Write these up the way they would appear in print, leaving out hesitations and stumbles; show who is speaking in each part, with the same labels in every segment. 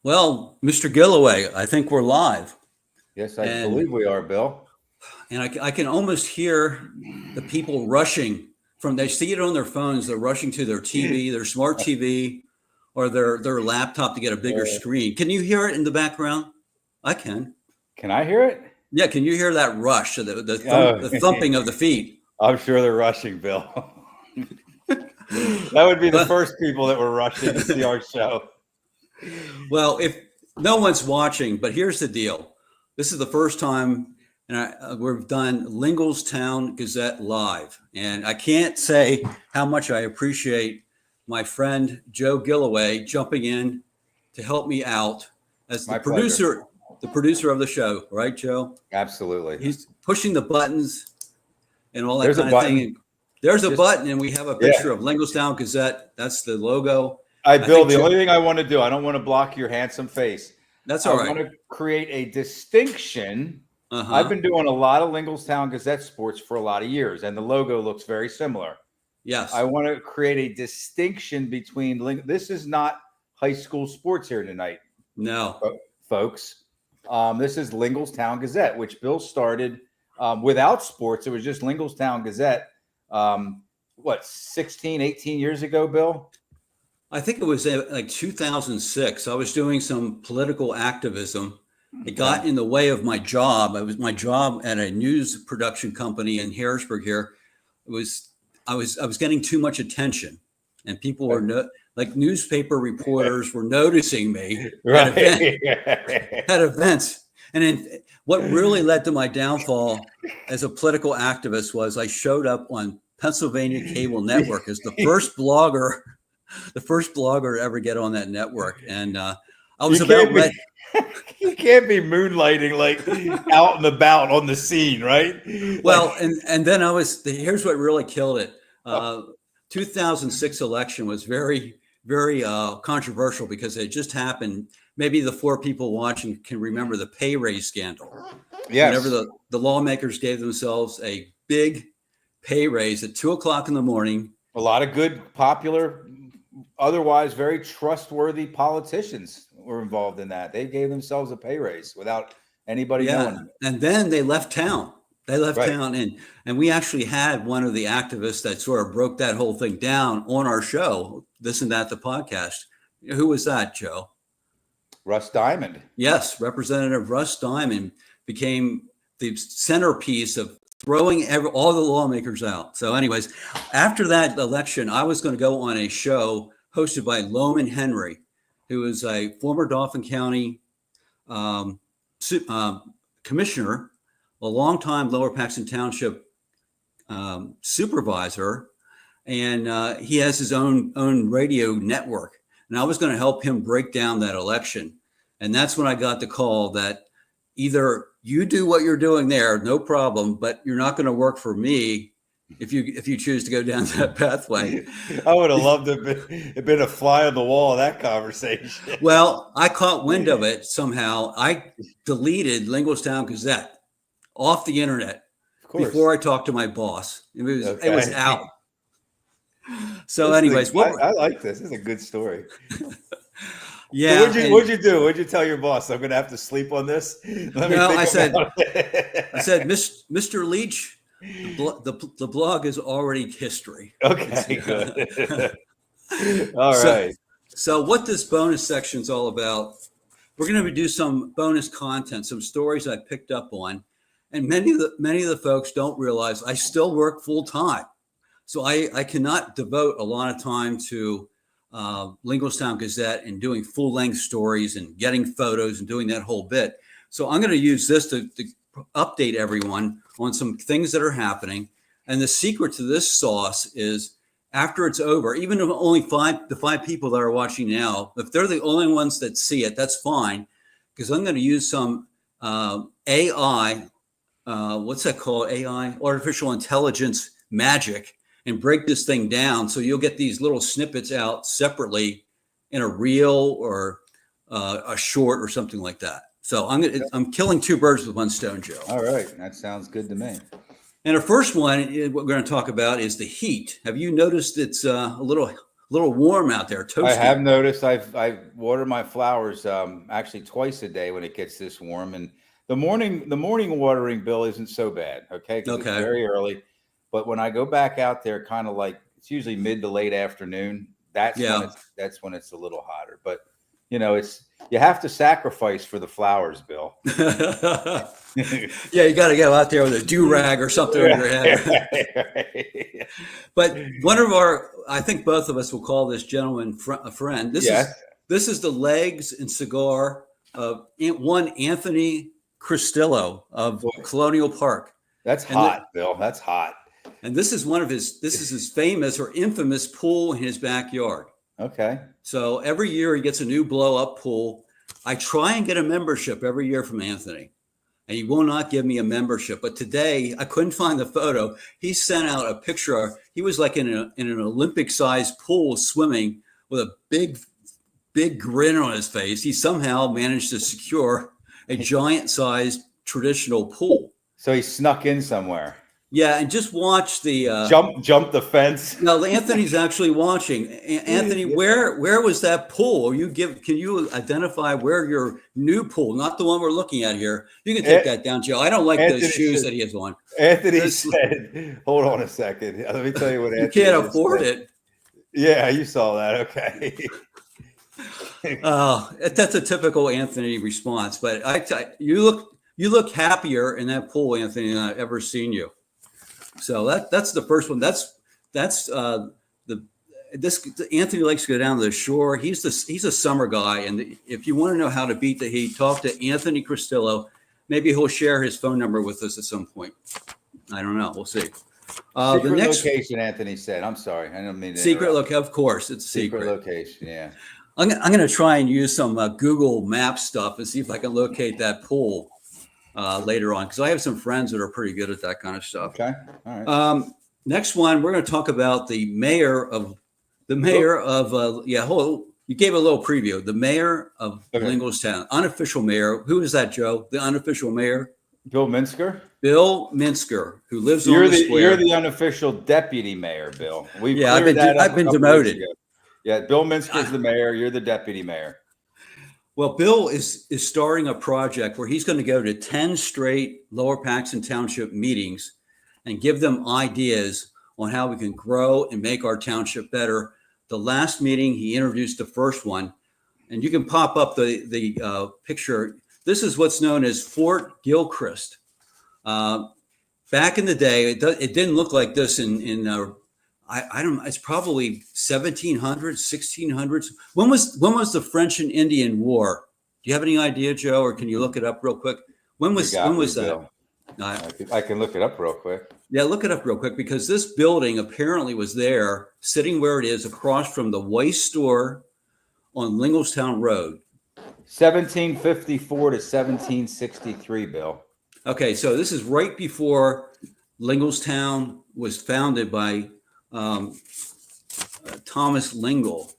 Speaker 1: Well, Mr. Gilloway, I think we're live,
Speaker 2: Yes, I
Speaker 1: and
Speaker 2: believe we are, Bill.
Speaker 1: I can almost hear the people rushing from. They see it on their phones. They're rushing to their TV, their smart TV, or their laptop to get a bigger screen. Can you hear it in the background? I can.
Speaker 2: Can I hear it?
Speaker 1: Yeah, can you hear that rush,
Speaker 2: Oh,
Speaker 1: the thumping of the feet?
Speaker 2: I'm sure they're rushing, Bill. That would be the
Speaker 1: Well,
Speaker 2: first people that were rushing to see our show.
Speaker 1: well, if no one's watching, but here's the deal. This is the first time, and we've done Linglestown Gazette live, and I can't say how much I appreciate my friend Joe Gilloway jumping in to help me out as
Speaker 2: My pleasure.
Speaker 1: the producer of the show, right, Joe?
Speaker 2: Absolutely.
Speaker 1: He's pushing the buttons and all that
Speaker 2: There's a
Speaker 1: kind of thing.
Speaker 2: button.
Speaker 1: And there's a
Speaker 2: Just-
Speaker 1: button, and we have a picture of Linglestown Gazette. That's the logo.
Speaker 2: Bill,
Speaker 1: think
Speaker 2: the
Speaker 1: Joe-
Speaker 2: only thing I want to do, I don't want to block your handsome face.
Speaker 1: That's
Speaker 2: I
Speaker 1: all
Speaker 2: want
Speaker 1: right.
Speaker 2: to create a distinction.
Speaker 1: Uh-huh.
Speaker 2: I've been doing a lot of Linglestown Gazette sports for a lot of years, and the logo looks very similar.
Speaker 1: Yes.
Speaker 2: I want to create a distinction between this is not high school sports here tonight,
Speaker 1: No.
Speaker 2: folks. This is Linglestown Gazette, which Bill started without sports. It was just Linglestown Gazette. 16, 18 years ago, Bill?
Speaker 1: I think it was like 2006. I was doing some political activism. It got in the way of my job. It was my job at a news production company in Harrisburg here. I was getting too much attention, and people were like newspaper reporters were noticing me at events. And then what really led to my downfall as a political activist was I showed up on Pennsylvania Cable Network as the first blogger to ever get on that network. And I was about ready.
Speaker 2: You can't be moonlighting like out and about on the scene, right?
Speaker 1: Well, and then here's what really killed it. 2006 election was very, very controversial because it just happened. Maybe the four people watching can remember the pay raise scandal.
Speaker 2: Yes.
Speaker 1: Whenever the lawmakers gave themselves a big pay raise at 2:00 in the morning.
Speaker 2: A lot of good, popular, otherwise very trustworthy politicians were involved in that. They gave themselves a pay raise without anybody knowing.
Speaker 1: And then they left town. Town, and we actually had one of the activists that sort of broke that whole thing down on our show, This and That, the podcast. Who was that, Joe?
Speaker 2: Russ Diamond.
Speaker 1: Yes, Representative Russ Diamond became the centerpiece of throwing all the lawmakers out. So anyways, after that election, I was going to go on a show hosted by Loman Henry, who is a former Dauphin County commissioner, a longtime Lower Paxton Township supervisor, and he has his own radio network. And I was going to help him break down that election. And that's when I got the call that either you do what you're doing there, no problem, but you're not going to work for me if you choose to go down that pathway.
Speaker 2: I would have loved to have been a fly on the wall of that conversation.
Speaker 1: Well, I caught wind of it somehow. I deleted Linglestown Gazette off the internet before I talked to my boss. It was out. So anyways,
Speaker 2: I like this. This is a good story.
Speaker 1: Yeah.
Speaker 2: So what'd you do? What'd you tell your boss? I'm going to have to sleep on this.
Speaker 1: I said, Mr. Leach, the blog is already history.
Speaker 2: Okay, good. All right.
Speaker 1: So what this bonus section is all about, we're going to do some bonus content, some stories I picked up on, and many of the folks don't realize I still work full time, so I cannot devote a lot of time to Linglestown Gazette and doing full length stories and getting photos and doing that whole bit. So I'm going to use this to update everyone on some things that are happening. And the secret to this sauce is after it's over, even if only the five people that are watching now, if they're the only ones that see it, that's fine. Because I'm going to use some AI, what's that called? AI, artificial intelligence magic, and break this thing down. So you'll get these little snippets out separately in a reel or a short or something like that. So I'm killing two birds with one stone, Joe.
Speaker 2: All right. That sounds good to me.
Speaker 1: And the first one, what we're going to talk about is the heat. Have you noticed it's a little little warm out there. Toasty.
Speaker 2: I have noticed I water my flowers actually twice a day when it gets this warm, and the morning watering, Bill, isn't so bad, okay? Because it's very early. But when I go back out there, kind of like it's usually mid to late afternoon, that's when it's a little hotter. But you have to sacrifice for the flowers, Bill.
Speaker 1: Yeah, you got to go out there with a do-rag or something on your head. But I think both of us will call this gentleman a friend. This is the legs and cigar of one Anthony Cristillo of Colonial Park.
Speaker 2: That's hot, Bill. That's hot.
Speaker 1: And this is his famous or infamous pool in his backyard.
Speaker 2: Okay.
Speaker 1: So every year he gets a new blow-up pool. I try and get a membership every year from Anthony, and he will not give me a membership. But today I couldn't find the photo. He sent out a picture. He was like in an Olympic-sized pool swimming with a big grin on his face. He somehow managed to secure a giant-sized traditional pool.
Speaker 2: So he snuck in somewhere.
Speaker 1: Yeah, and just watch the
Speaker 2: jump the fence.
Speaker 1: No, Anthony's actually watching. Anthony, where was that pool? Can you identify where your new pool, not the one we're looking at here? You can take that down, Joe. I don't like those shoes that he has on.
Speaker 2: Anthony said, "Hold on a second. Let me tell you what Anthony
Speaker 1: You can't afford it."
Speaker 2: Yeah, you saw that. Okay.
Speaker 1: That's a typical Anthony response. But you look happier in that pool, Anthony, than I've ever seen you. So that's the first one. Anthony likes to go down to the shore. He's a summer guy, and if you want to know how to beat the heat, talk to Anthony Cristillo. Maybe he'll share his phone number with us at some point. I don't know. We'll see.
Speaker 2: The next location, Anthony said. I'm sorry, I don't mean to
Speaker 1: secret look. Of course, it's a secret
Speaker 2: location. Yeah.
Speaker 1: I'm going to try and use some Google Map stuff and see if I can locate that pool later on, because I have some friends that are pretty good at that kind of stuff.
Speaker 2: Okay. All right.
Speaker 1: Next one, we're going to talk about the mayor of you gave a little preview. The mayor of Linglestown, unofficial mayor. Who is that, Joe? The unofficial mayor?
Speaker 2: Bill Minsker.
Speaker 1: Bill Minsker, who lives on the square.
Speaker 2: You're the unofficial deputy mayor, Bill.
Speaker 1: I've been demoted.
Speaker 2: Yeah, Bill Minsker is the mayor. You're the deputy mayor.
Speaker 1: Well, Bill is starting a project where he's going to go to 10 straight Lower Paxton Township meetings and give them ideas on how we can grow and make our township better. The last meeting, he introduced the first one, and you can pop up the picture. This is what's known as Fort Gilchrist. Back in the day, it didn't look like this in I don't know. It's probably 1700s, 1600s. When was the French and Indian War? Do you have any idea, Joe, or can you look it up real quick? When was that?
Speaker 2: I can look it up real quick.
Speaker 1: Yeah, look it up real quick, because this building apparently was there, sitting where it is, across from the Weiss store on Linglestown Road.
Speaker 2: 1754 to 1763, Bill.
Speaker 1: Okay, so this is right before Linglestown was founded by Thomas Lingle.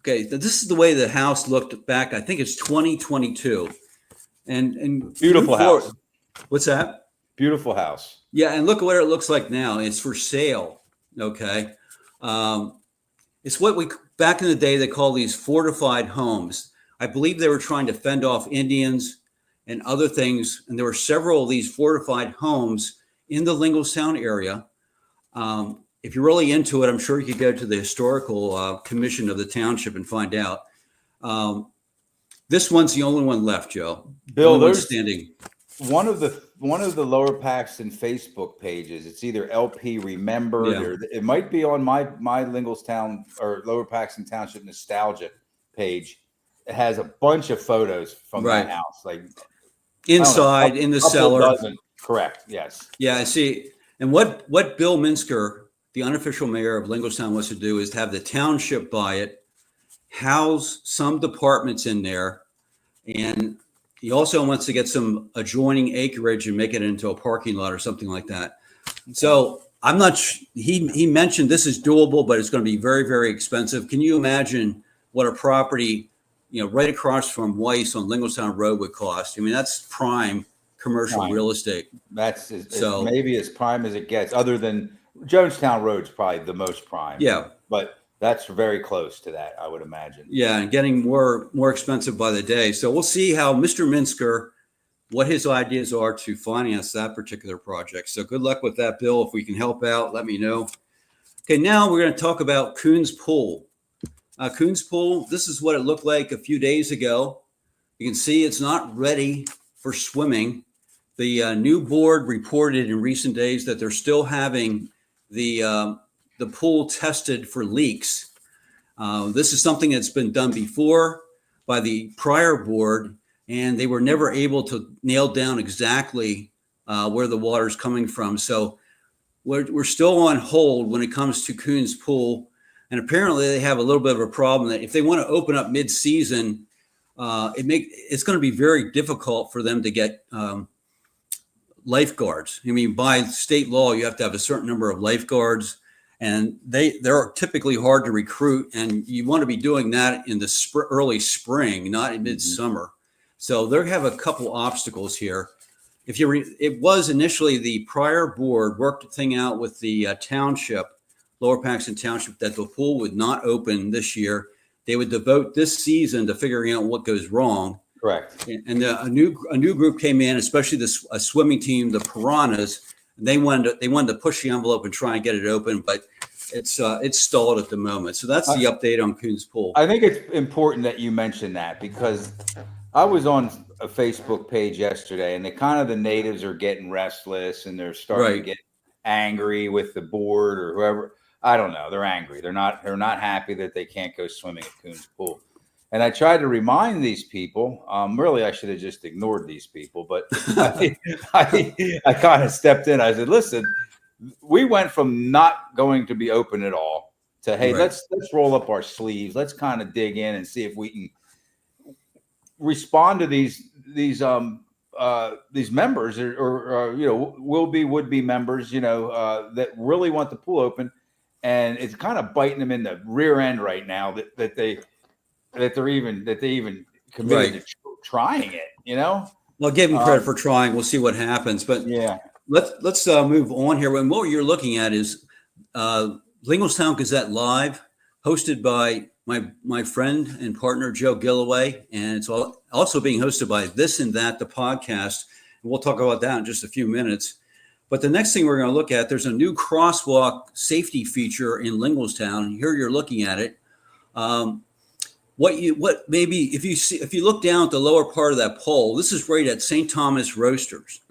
Speaker 1: Okay, this is the way the house looked back. I think it's 2022, and
Speaker 2: beautiful house.
Speaker 1: What's that?
Speaker 2: Beautiful house.
Speaker 1: Yeah, and look at what it looks like now. It's for sale. Okay, it's what back in the day they call these fortified homes. I believe they were trying to fend off Indians and other things, and there were several of these fortified homes in the Linglestown area. If you're really into it, I'm sure you could go to the historical commission of the township and find out. This one's the only one left, Joe.
Speaker 2: Bill,
Speaker 1: there's standing.
Speaker 2: One of the Lower Paxton Facebook pages. It's either LP Remembered or it might be on my Linglestown or Lower Paxton Township Nostalgia page. It has a bunch of photos from that house, like
Speaker 1: inside in the cellar.
Speaker 2: Correct. Yes.
Speaker 1: Yeah, I see. And what Bill Minsker, the unofficial mayor of Linglestown, wants to do is have the township buy it, house some departments in there, and he also wants to get some adjoining acreage and make it into a parking lot or something like that. So I'm not. He mentioned this is doable, but it's going to be very, very expensive. Can you imagine what a property, right across from Weiss on Linglestown Road would cost? I mean, that's prime commercial real estate.
Speaker 2: That's maybe as prime as it gets, other than Jonestown Road's probably the most prime.
Speaker 1: Yeah.
Speaker 2: But That's very close to that, I would imagine.
Speaker 1: Yeah, and getting more expensive by the day. So we'll see how Mr. Minsker, what his ideas are to finance that particular project. So good luck with that, Bill. If we can help out, let me know. Okay, now we're going to talk about Coons Pool. Coons Pool, this is what it looked like a few days ago. You can see it's not ready for swimming. The new board reported in recent days that they're still having the pool tested for leaks. This is something that's been done before by the prior board, and they were never able to nail down exactly where the water is coming from. So we're still on hold when it comes to Coons Pool. And apparently they have a little bit of a problem that if they want to open up mid-season, it's going to be very difficult for them to get lifeguards. I mean, by state law, you have to have a certain number of lifeguards, and they're typically hard to recruit. And you want to be doing that in the early spring, not in midsummer. So they have a couple obstacles here. It was initially the prior board worked the thing out with the township, Lower Paxton Township, that the pool would not open this year. They would devote this season to figuring out what goes wrong.
Speaker 2: Correct.
Speaker 1: And a new group came in, especially a swimming team, the Piranhas. And they wanted to push the envelope and try and get it open, but it's stalled at the moment. So that's the update on Coons Pool.
Speaker 2: I think it's important that you mention that, because I was on a Facebook page yesterday, and the natives are getting restless, and they're starting to get angry with the board or whoever. I don't know. They're angry. They're not happy that they can't go swimming at Coons Pool. And I tried to remind these people. Really, I should have just ignored these people, but I kind of stepped in. I said, "Listen, we went from not going to be open at all to, hey, let's roll up our sleeves. Let's kind of dig in and see if we can respond to these members or would be members, that really want the pool open." And it's kind of biting them in the rear end right now that they even committed to trying it.
Speaker 1: Well, give them credit for trying. We'll see what happens. But
Speaker 2: yeah,
Speaker 1: let's move on here. And what you're looking at is Linglestown Gazette Live, hosted by my friend and partner Joe Gilloway, and it's also being hosted by This and That, the podcast. And we'll talk about that in just a few minutes. But the next thing we're going to look at, there's a new crosswalk safety feature in Linglestown. And here you're looking at it. If you look down at the lower part of that pole, this is right at St. Thomas Roasters.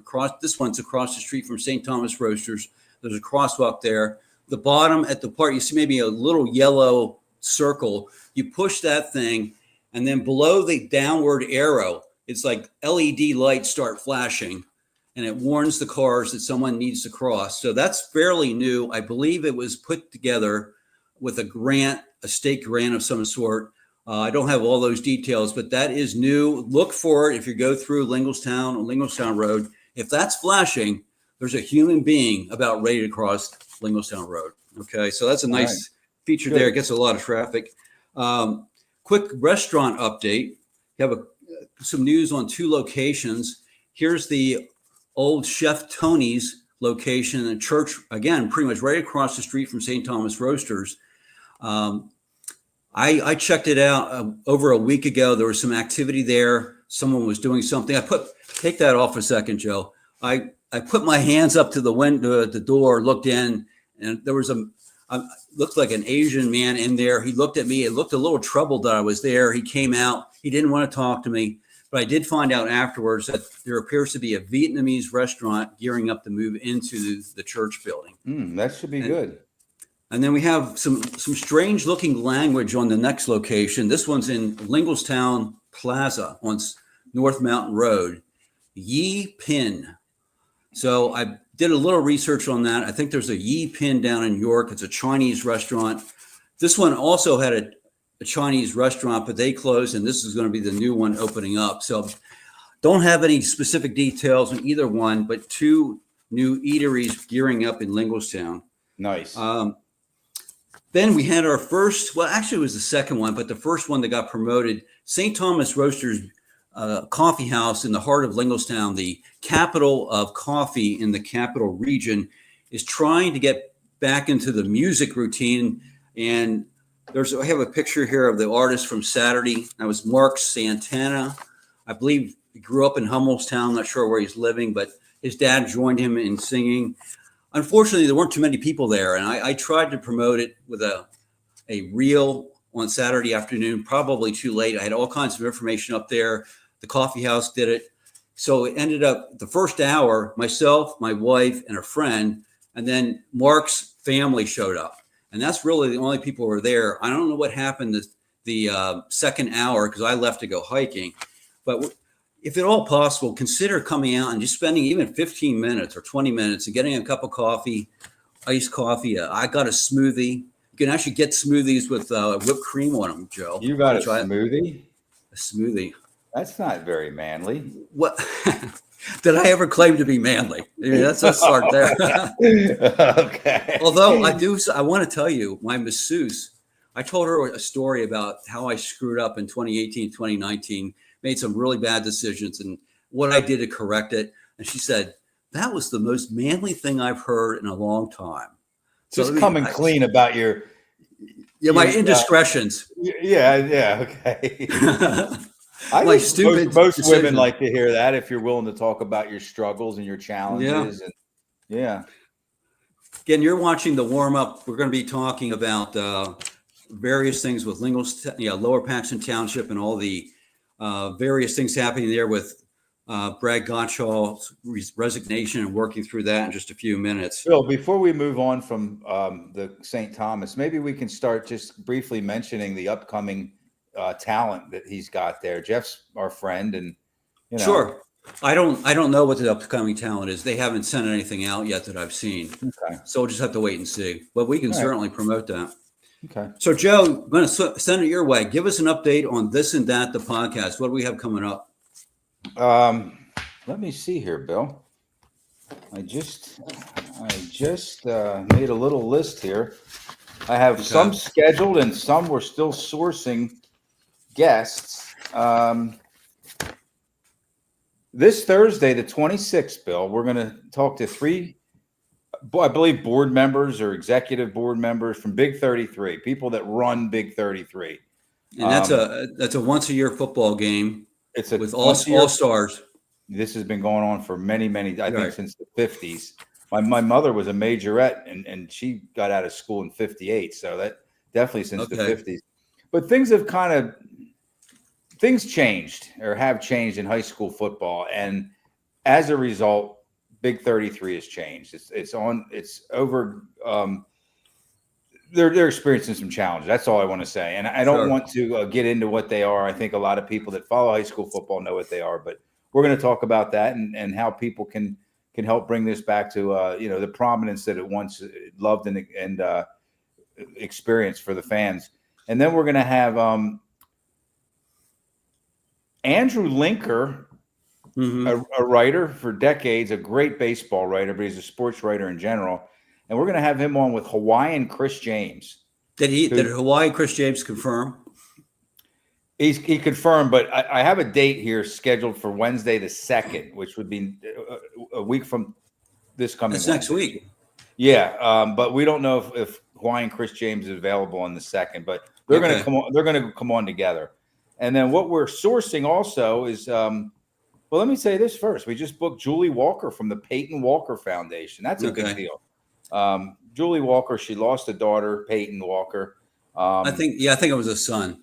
Speaker 1: This one's across the street from St. Thomas Roasters. There's a crosswalk there. The bottom at the part, you see maybe a little yellow circle. You push that thing, and then below the downward arrow, it's like LED lights start flashing, and it warns the cars that someone needs to cross. So that's fairly new. I believe it was put together with a state grant of some sort. I don't have all those details, but that is new. Look for it if you go through Linglestown Road. If that's flashing, there's a human being about ready to cross Linglestown Road. Okay, so that's a nice feature there. It gets a lot of traffic. Quick restaurant update. You have some news on two locations. Here's the old Chef Tony's location and church, again, pretty much right across the street from St. Thomas Roasters. I checked it out over a week ago. There was some activity there. Someone was doing something. Take that off a second, Joe. I put my hands up to the window at the door, looked in, and there was looked like an Asian man in there. He looked at me. It looked a little troubled that I was there. He came out. He didn't want to talk to me. But I did find out afterwards that there appears to be a Vietnamese restaurant gearing up to move into the church building.
Speaker 2: That should be good.
Speaker 1: And then we have some strange looking language on the next location. This one's in Linglestown Plaza on North Mountain Road. Yi Pin. So I did a little research on that. I think there's a Yi Pin down in York. It's a Chinese restaurant. This one also had a Chinese restaurant, but they closed, and this is going to be the new one opening up. So don't have any specific details on either one, but two new eateries gearing up in Linglestown.
Speaker 2: Nice.
Speaker 1: Then we had our first, well, actually it was the second one, but the first one that got promoted, St. Thomas Roasters Coffee House in the heart of Linglestown, the capital of coffee in the capital region, is trying to get back into the music routine. And I have a picture here of the artist from Saturday. That was Mark Santana. I believe he grew up in Hummelstown. I'm not sure where he's living, but his dad joined him in singing. Unfortunately, there weren't too many people there, and I tried to promote it with a reel on Saturday afternoon, probably too late. I had all kinds of information up there. The coffee house did it. So it ended up the first hour, myself, my wife, and a friend, and then Mark's family showed up. And that's really the only people who were there. I don't know what happened the second hour because I left to go hiking. But if at all possible, consider coming out and just spending even 15 minutes or 20 minutes and getting a cup of coffee, iced coffee. I got a smoothie. You can actually get smoothies with whipped cream on them, Joe.
Speaker 2: You got a smoothie?
Speaker 1: A smoothie.
Speaker 2: That's not very manly.
Speaker 1: What? Did I ever claim to be manly? I mean, let's start there.
Speaker 2: Okay.
Speaker 1: Although I want to tell you, my masseuse, I told her a story about how I screwed up in 2018, 2019, made some really bad decisions and what I did to correct it. And she said, that was the most manly thing I've heard in a long time.
Speaker 2: Just coming clean about
Speaker 1: my indiscretions.
Speaker 2: Yeah. Okay. I
Speaker 1: like
Speaker 2: think
Speaker 1: stupid.
Speaker 2: Most women like to hear that if you're willing to talk about your struggles and your challenges. Yeah.
Speaker 1: Again, you're watching the warm up. We're going to be talking about various things with Linglestown, Lower Paxton Township, and all the various things happening there with Brad Gottschall's resignation and working through that in just a few minutes.
Speaker 2: Bill, before we move on from the St. Thomas, maybe we can start just briefly mentioning the upcoming talent that he's got there. Jeff's our friend, and
Speaker 1: Sure. I don't know what the upcoming talent is. They haven't sent anything out yet that I've seen.
Speaker 2: Okay.
Speaker 1: So we'll just have to wait and see. But we can certainly promote that.
Speaker 2: Okay.
Speaker 1: So Joe, I'm going to send it your way. Give us an update on This and That, the podcast. What do we have coming up?
Speaker 2: Let me see here, Bill. I just made a little list here. I have some scheduled and some we're still sourcing guests. This Thursday, the 26th, Bill, we're going to talk to 3, I believe, board members or executive board members from Big 33, people that run Big 33.
Speaker 1: And that's a once a year football game.
Speaker 2: It's
Speaker 1: with all stars.
Speaker 2: This has been going on for many, I think since the 50s. My mother was a majorette and she got out of school in 58. So that definitely since the 50s. But things changed or have changed in high school football. And as a result, Big 33 has changed. It's over. They're experiencing some challenges. That's all I want to say. And I don't want to get into what they are. I think a lot of people that follow high school football know what they are, but we're going to talk about that and how people can help bring this back to, the prominence that it once loved and experienced for the fans. And then we're going to have Andrew Linker, a writer for decades, a great baseball writer, but he's a sports writer in general. And we're going to have him on with Hawaiian Chris James. Did
Speaker 1: Hawaiian Chris James confirm?
Speaker 2: He confirmed, but I have a date here scheduled for Wednesday the 2nd, which would be a week from this coming.
Speaker 1: That's next week.
Speaker 2: Yeah, but we don't know if Hawaiian Chris James is available on the 2nd, but they're going to come on. They're going to come on together. And then what we're sourcing also is, well, let me say this first. We just booked Julie Walker from the Peyton Walker Foundation. That's a big deal. Julie Walker, she lost a daughter, Peyton Walker.
Speaker 1: I think it was a son.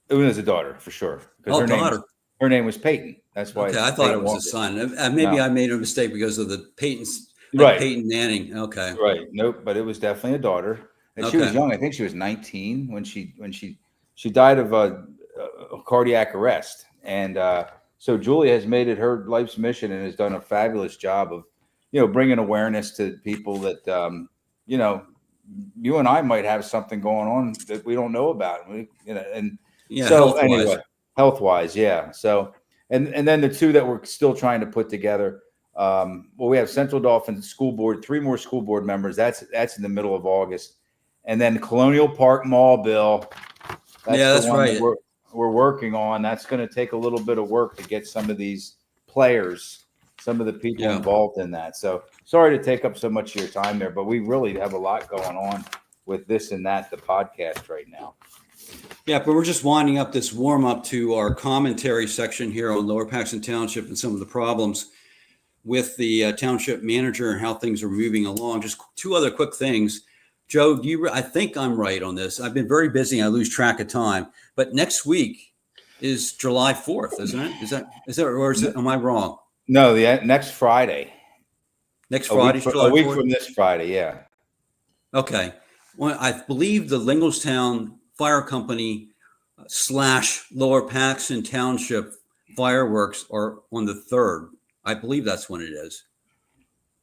Speaker 2: It was a daughter for sure. Her name was Peyton. That's why.
Speaker 1: Okay, I thought it was a son. Maybe I made a mistake because of the Peyton's. Peyton Manning. Okay.
Speaker 2: Right. Nope. But it was definitely a daughter, and she was young. I think she was 19 when she died of a cardiac arrest. And so Julie has made it her life's mission and has done a fabulous job of, bringing awareness to people that, you and I might have something going on that we don't know about. Health-wise. Yeah. So, and then the two that we're still trying to put together. We have Central Dauphin School Board, 3 more school board members. That's in the middle of August. And then Colonial Park Mall, Bill.
Speaker 1: That's right.
Speaker 2: We're working on. That's going to take a little bit of work to get some of these players, some of the people involved in that. So sorry to take up so much of your time there, but we really have a lot going on with This and That, the podcast right now.
Speaker 1: Yeah, but we're just winding up this warm up to our commentary section here on Lower Paxton Township and some of the problems with the township manager and how things are moving along. Just two other quick things. Joe, I think I'm right on this. I've been very busy. I lose track of time. But next week is July 4th, isn't it? Is that, or is it? Am I wrong?
Speaker 2: No, the next Friday.
Speaker 1: Next Friday,
Speaker 2: a week from this Friday. Yeah.
Speaker 1: Okay. Well, I believe the Linglestown Fire Company / Lower Paxton Township fireworks are on the 3rd. I believe that's when it is.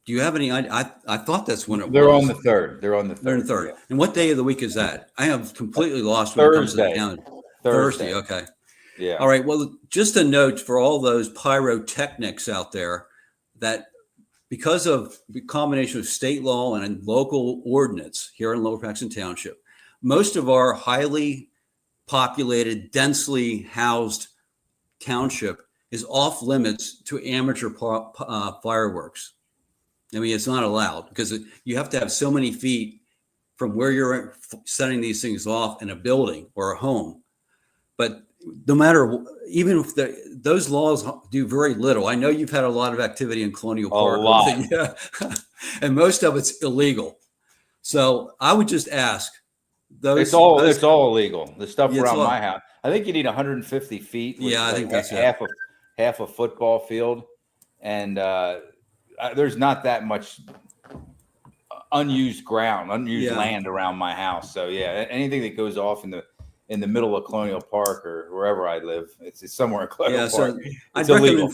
Speaker 1: Do you have any idea? I thought that's when it was.
Speaker 2: They're on the 3rd. They're on the 3rd.
Speaker 1: They're on the 3rd.
Speaker 2: Yeah.
Speaker 1: And what day of the week is that? I have completely lost
Speaker 2: Thursday.
Speaker 1: Thursday. Okay.
Speaker 2: Yeah.
Speaker 1: All right. Well, just a note for all those pyrotechnics out there that because of the combination of state law and local ordinance here in Lower Paxton Township, most of our highly populated, densely housed township is off limits to amateur fireworks. I mean, it's not allowed because you have to have so many feet from where you're setting these things off in a building or a home. But no matter, even if those laws do very little. I know you've had a lot of activity in Colonial Park.
Speaker 2: A lot.
Speaker 1: Yeah. And most of it's illegal. So I would just ask those.
Speaker 2: It's all illegal. The stuff around my house. I think you need 150 feet.
Speaker 1: Yeah, I think that's
Speaker 2: half a football field. And there's not that much unused land around my house. So yeah, anything that goes off in the middle of Colonial Park or wherever I live, it's somewhere in Colonial Park.
Speaker 1: So I'd recommend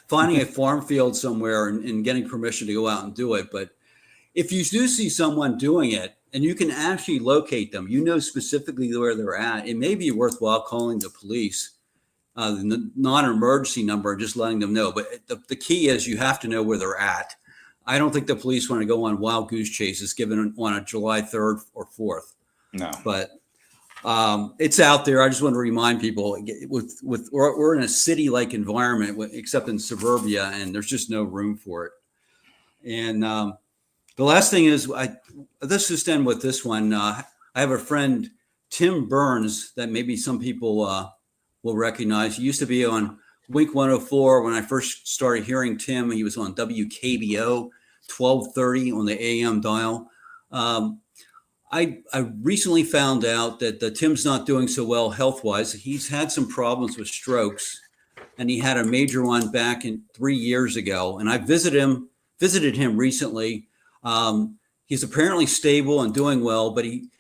Speaker 1: finding a farm field somewhere and getting permission to go out and do it. But if you do see someone doing it and you can actually locate them, you know specifically where they're at, it may be worthwhile calling the police, the non-emergency number, and just letting them know. But the key is you have to know where they're at. I don't think the police want to go on wild goose chases given on a July 3rd or 4th.
Speaker 2: No.
Speaker 1: But it's out there. I just want to remind people we're in a city-like environment, except in suburbia, and there's just no room for it. And the last thing is, let's just end with this one. I have a friend, Tim Burns, that maybe some people will recognize. He used to be on Wink 104 when I first started hearing Tim. He was on WKBO 1230 on the AM dial. I recently found out that Tim's not doing so well health-wise. He's had some problems with strokes, and he had a major one back in 3 years ago. And I visited him recently. He's apparently stable and doing well, but he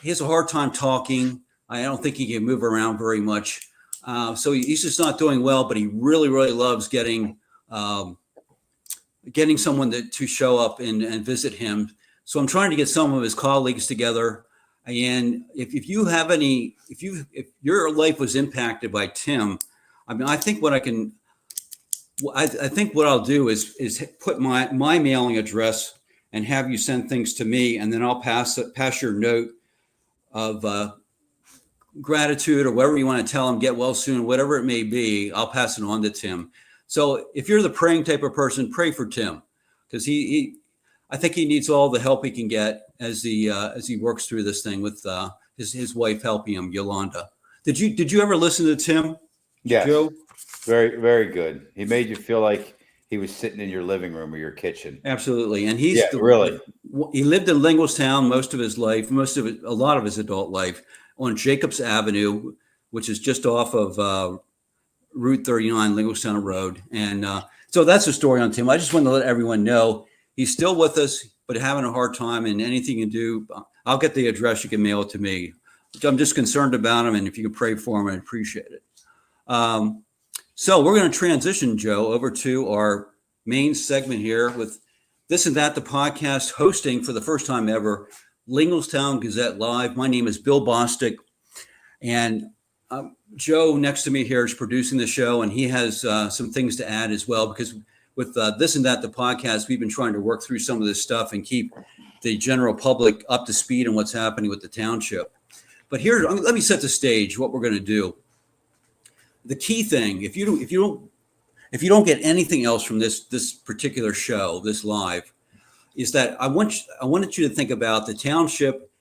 Speaker 1: has a hard time talking. I don't think he can move around very much. So he's just not doing well, but he really, really loves getting someone to show up and visit him. So I'm trying to get some of his colleagues together. And if your life was impacted by Tim, I mean, I think what I'll do is put my mailing address and have you send things to me, and then I'll pass your note of gratitude or whatever you want to tell him, get well soon, whatever it may be. I'll pass it on to Tim. So if you're the praying type of person, pray for Tim, because I think he needs all the help he can get as he works through this thing with his wife helping him, Yolanda. Did you ever listen to Tim?
Speaker 2: Yes.
Speaker 1: Joe?
Speaker 2: Very, very good. He made you feel like he was sitting in your living room or your kitchen.
Speaker 1: Absolutely. And he lived in Linglestown most of his life, a lot of his adult life, on Jacobs Avenue, which is just off of Route 39, Linglestown Road. And so that's the story on Tim. I just wanted to let everyone know he's still with us, but having a hard time, and anything you can do, I'll get the address. You can mail it to me. I'm just concerned about him, and if you can pray for him, I'd appreciate it. So we're going to transition, Joe, over to our main segment here with This and That, the podcast, hosting for the first time ever, Linglestown Gazette Live. My name is Bill Bostic, and Joe next to me here is producing the show, and he has some things to add as well, because with This and That, the podcast, we've been trying to work through some of this stuff and keep the general public up to speed on what's happening with the township. But here, let me set the stage, what we're going to do. The key thing, if you don't get anything else from this particular show, this live, is that I want you to think about the township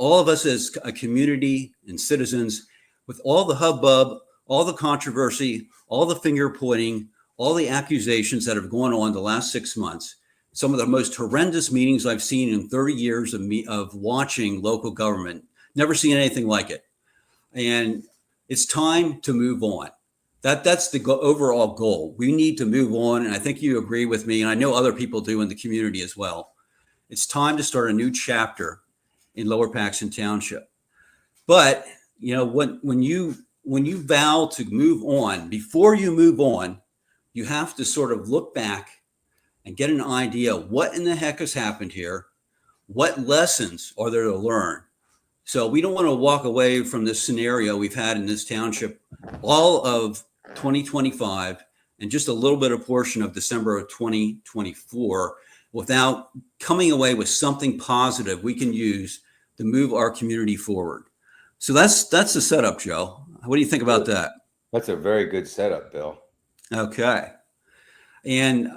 Speaker 1: all of us as a community and citizens, with all the hubbub, all the controversy, all the finger pointing, all the accusations that have gone on the last 6 months, some of the most horrendous meetings I've seen in 30 years of watching local government, never seen anything like it. And it's time to move on. That's the overall goal. We need to move on. And I think you agree with me. And I know other people do in the community as well. It's time to start a new chapter in Lower Paxton Township. But, you know, when you vow to move on, before you move on, you have to sort of look back and get an idea what in the heck has happened here. What lessons are there to learn? So we don't want to walk away from this scenario we've had in this township all of 2025 and just a little bit of portion of December of 2024 without coming away with something positive we can use to move our community forward. So that's the setup, Joe. What do you think about that?
Speaker 2: That's a very good setup, Bill.
Speaker 1: Okay. And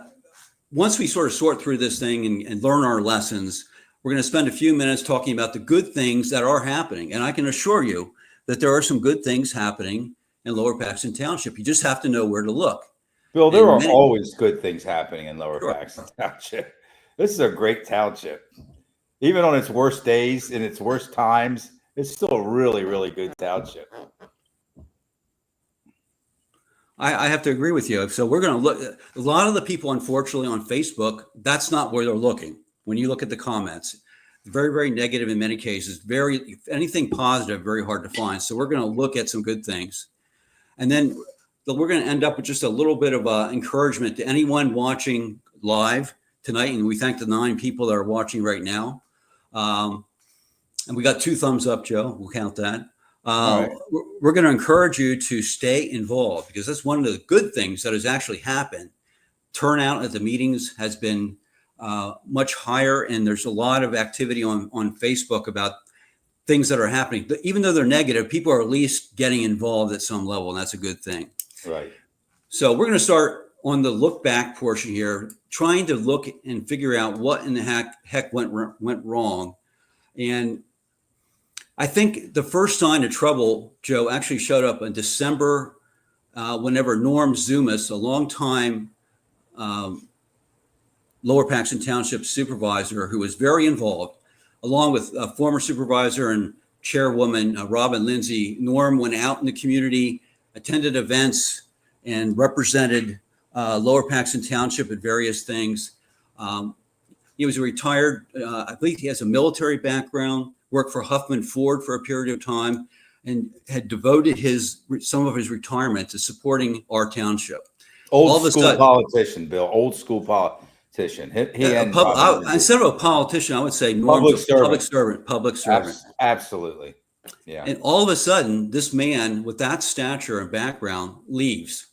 Speaker 1: once we sort of sort through this thing and learn our lessons, we're going to spend a few minutes talking about the good things that are happening. And I can assure you that there are some good things happening in Lower Paxton Township. You just have to know where to look.
Speaker 2: Bill, there are always good things happening in Lower Paxton Township. This is a great township. Even on its worst days, in its worst times, it's still a really, really good township.
Speaker 1: I have to agree with you. So we're going to look. A lot of the people, unfortunately, on Facebook, that's not where they're looking. When you look at the comments, very, very negative in many cases. Very anything positive, very hard to find. So we're going to look at some good things, and then we're going to end up with just a little bit of encouragement to anyone watching live tonight. And we thank the 9 people that are watching right now. And we got 2 thumbs up, Joe. We'll count that. Right. We're going to encourage you to stay involved because that's one of the good things that has actually happened. Turnout at the meetings has been much higher, and there's a lot of activity on Facebook about things that are happening. Even though they're negative, people are at least getting involved at some level, and that's a good thing.
Speaker 2: Right.
Speaker 1: So we're going to start on the look back portion here, trying to look and figure out what in the heck went wrong. And I think the first sign of trouble, Joe, actually showed up in December whenever Norm Zumas, a longtime Lower Paxton Township supervisor who was very involved, along with a former supervisor and chairwoman, Robin Lindsay. Norm went out in the community, attended events, and represented Lower Paxton Township at various things. He was a retired, I believe he has a military background, worked for Huffman Ford for a period of time, and had devoted some of his retirement to supporting our township.
Speaker 2: Old school politician, Bill. Old school politician.
Speaker 1: Instead of a politician, I would say Norm's a public servant.
Speaker 2: Absolutely. Yeah.
Speaker 1: And all of a sudden, this man with that stature and background leaves.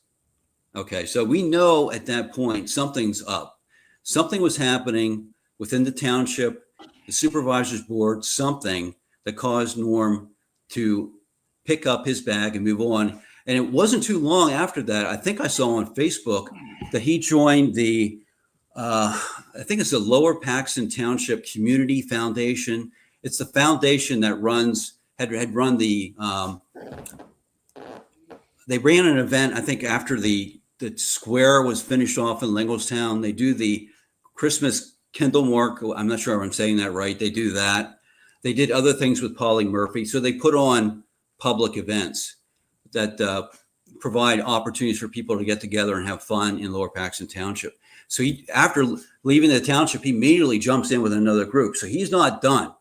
Speaker 1: Okay, so we know at that point something's up. Something was happening within the township, the supervisor's board, something that caused Norm to pick up his bag and move on. And it wasn't too long after that, I think I saw on Facebook that he joined I think it's the Lower Paxton Township Community Foundation. It's the foundation that had run they ran an event, I think, after the square was finished off in Linglestown. They do the Christmas Kindle Mark. I'm not sure if I'm saying that right. They do that. They did other things with Polly Murphy. So they put on public events that provide opportunities for people to get together and have fun in Lower Paxton Township. So after leaving the township, he immediately jumps in with another group. So he's not done.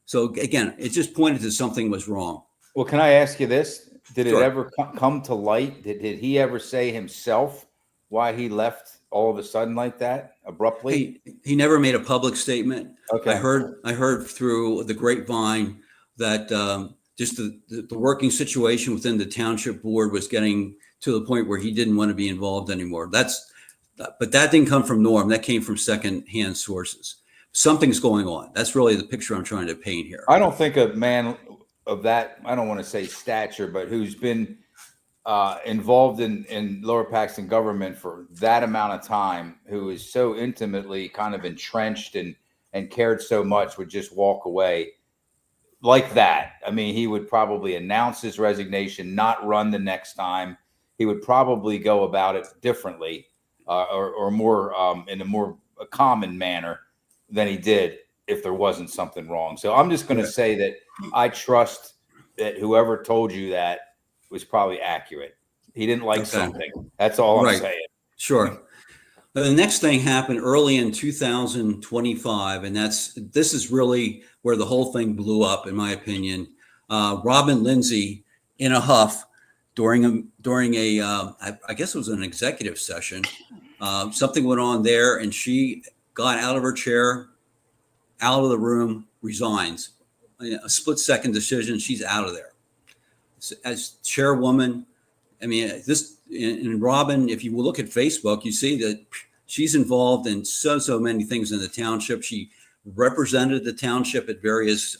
Speaker 1: So again, it just pointed to something was wrong.
Speaker 2: Well, can I ask you this? Did it ever come to light? Did he ever say himself why he left all of a sudden like that abruptly?
Speaker 1: He never made a public statement.
Speaker 2: Okay.
Speaker 1: I heard through the grapevine that just the working situation within the township board was getting to the point where he didn't want to be involved anymore. But that didn't come from Norm. That came from secondhand sources. Something's going on. That's really the picture I'm trying to paint here.
Speaker 2: I don't think a man of that, I don't want to say stature, but who's been involved in Lower Paxton government for that amount of time, who is so intimately kind of entrenched and cared so much, would just walk away. like that. I mean, he would probably announce his resignation, not run the next time. He would probably go about it differently, or more in a more common manner than he did if there wasn't something wrong. So I'm just going to say that I trust that whoever told you that was probably accurate. He didn't like something. That's all I'm saying.
Speaker 1: Sure. The next thing happened early in 2025, and this is really where the whole thing blew up, in my opinion. Robin Lindsay, in a huff, during a I guess it was an executive session, something went on there, and she got out of her chair, out of the room, resigns. A split-second decision, she's out of there. As chairwoman, I mean, and Robin, if you look at Facebook, you see that she's involved in so many things in the township. She represented the township at various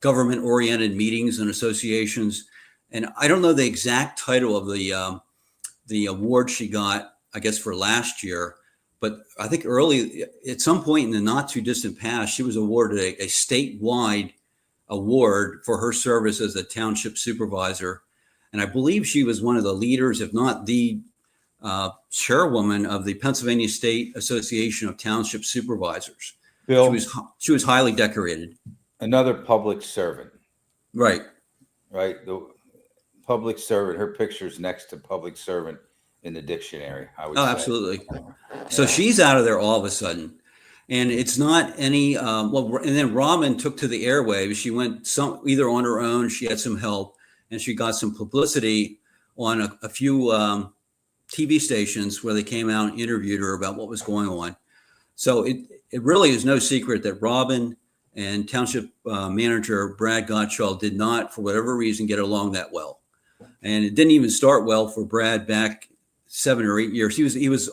Speaker 1: government-oriented meetings and associations. And I don't know the exact title of the award she got, I guess, for last year, but I think early, at some point in the not too distant past, she was awarded a statewide award for her service as a township supervisor. And I believe she was one of the leaders, if not the chairwoman of the Pennsylvania State Association of Township Supervisors.
Speaker 2: Bill,
Speaker 1: she was highly decorated.
Speaker 2: Another public servant.
Speaker 1: Right.
Speaker 2: The public servant, her picture's next to public servant in the dictionary, I would say.
Speaker 1: Absolutely. So she's out of there all of a sudden. And it's not any, and then Robin took to the airwaves. She went either on her own, she had some help, and she got some publicity on a few TV stations where they came out and interviewed her about what was going on. So it really is no secret that Robin and Township Manager Brad Gottschall did not, for whatever reason, get along that well. And it didn't even start well for Brad back 7 or 8 years. He was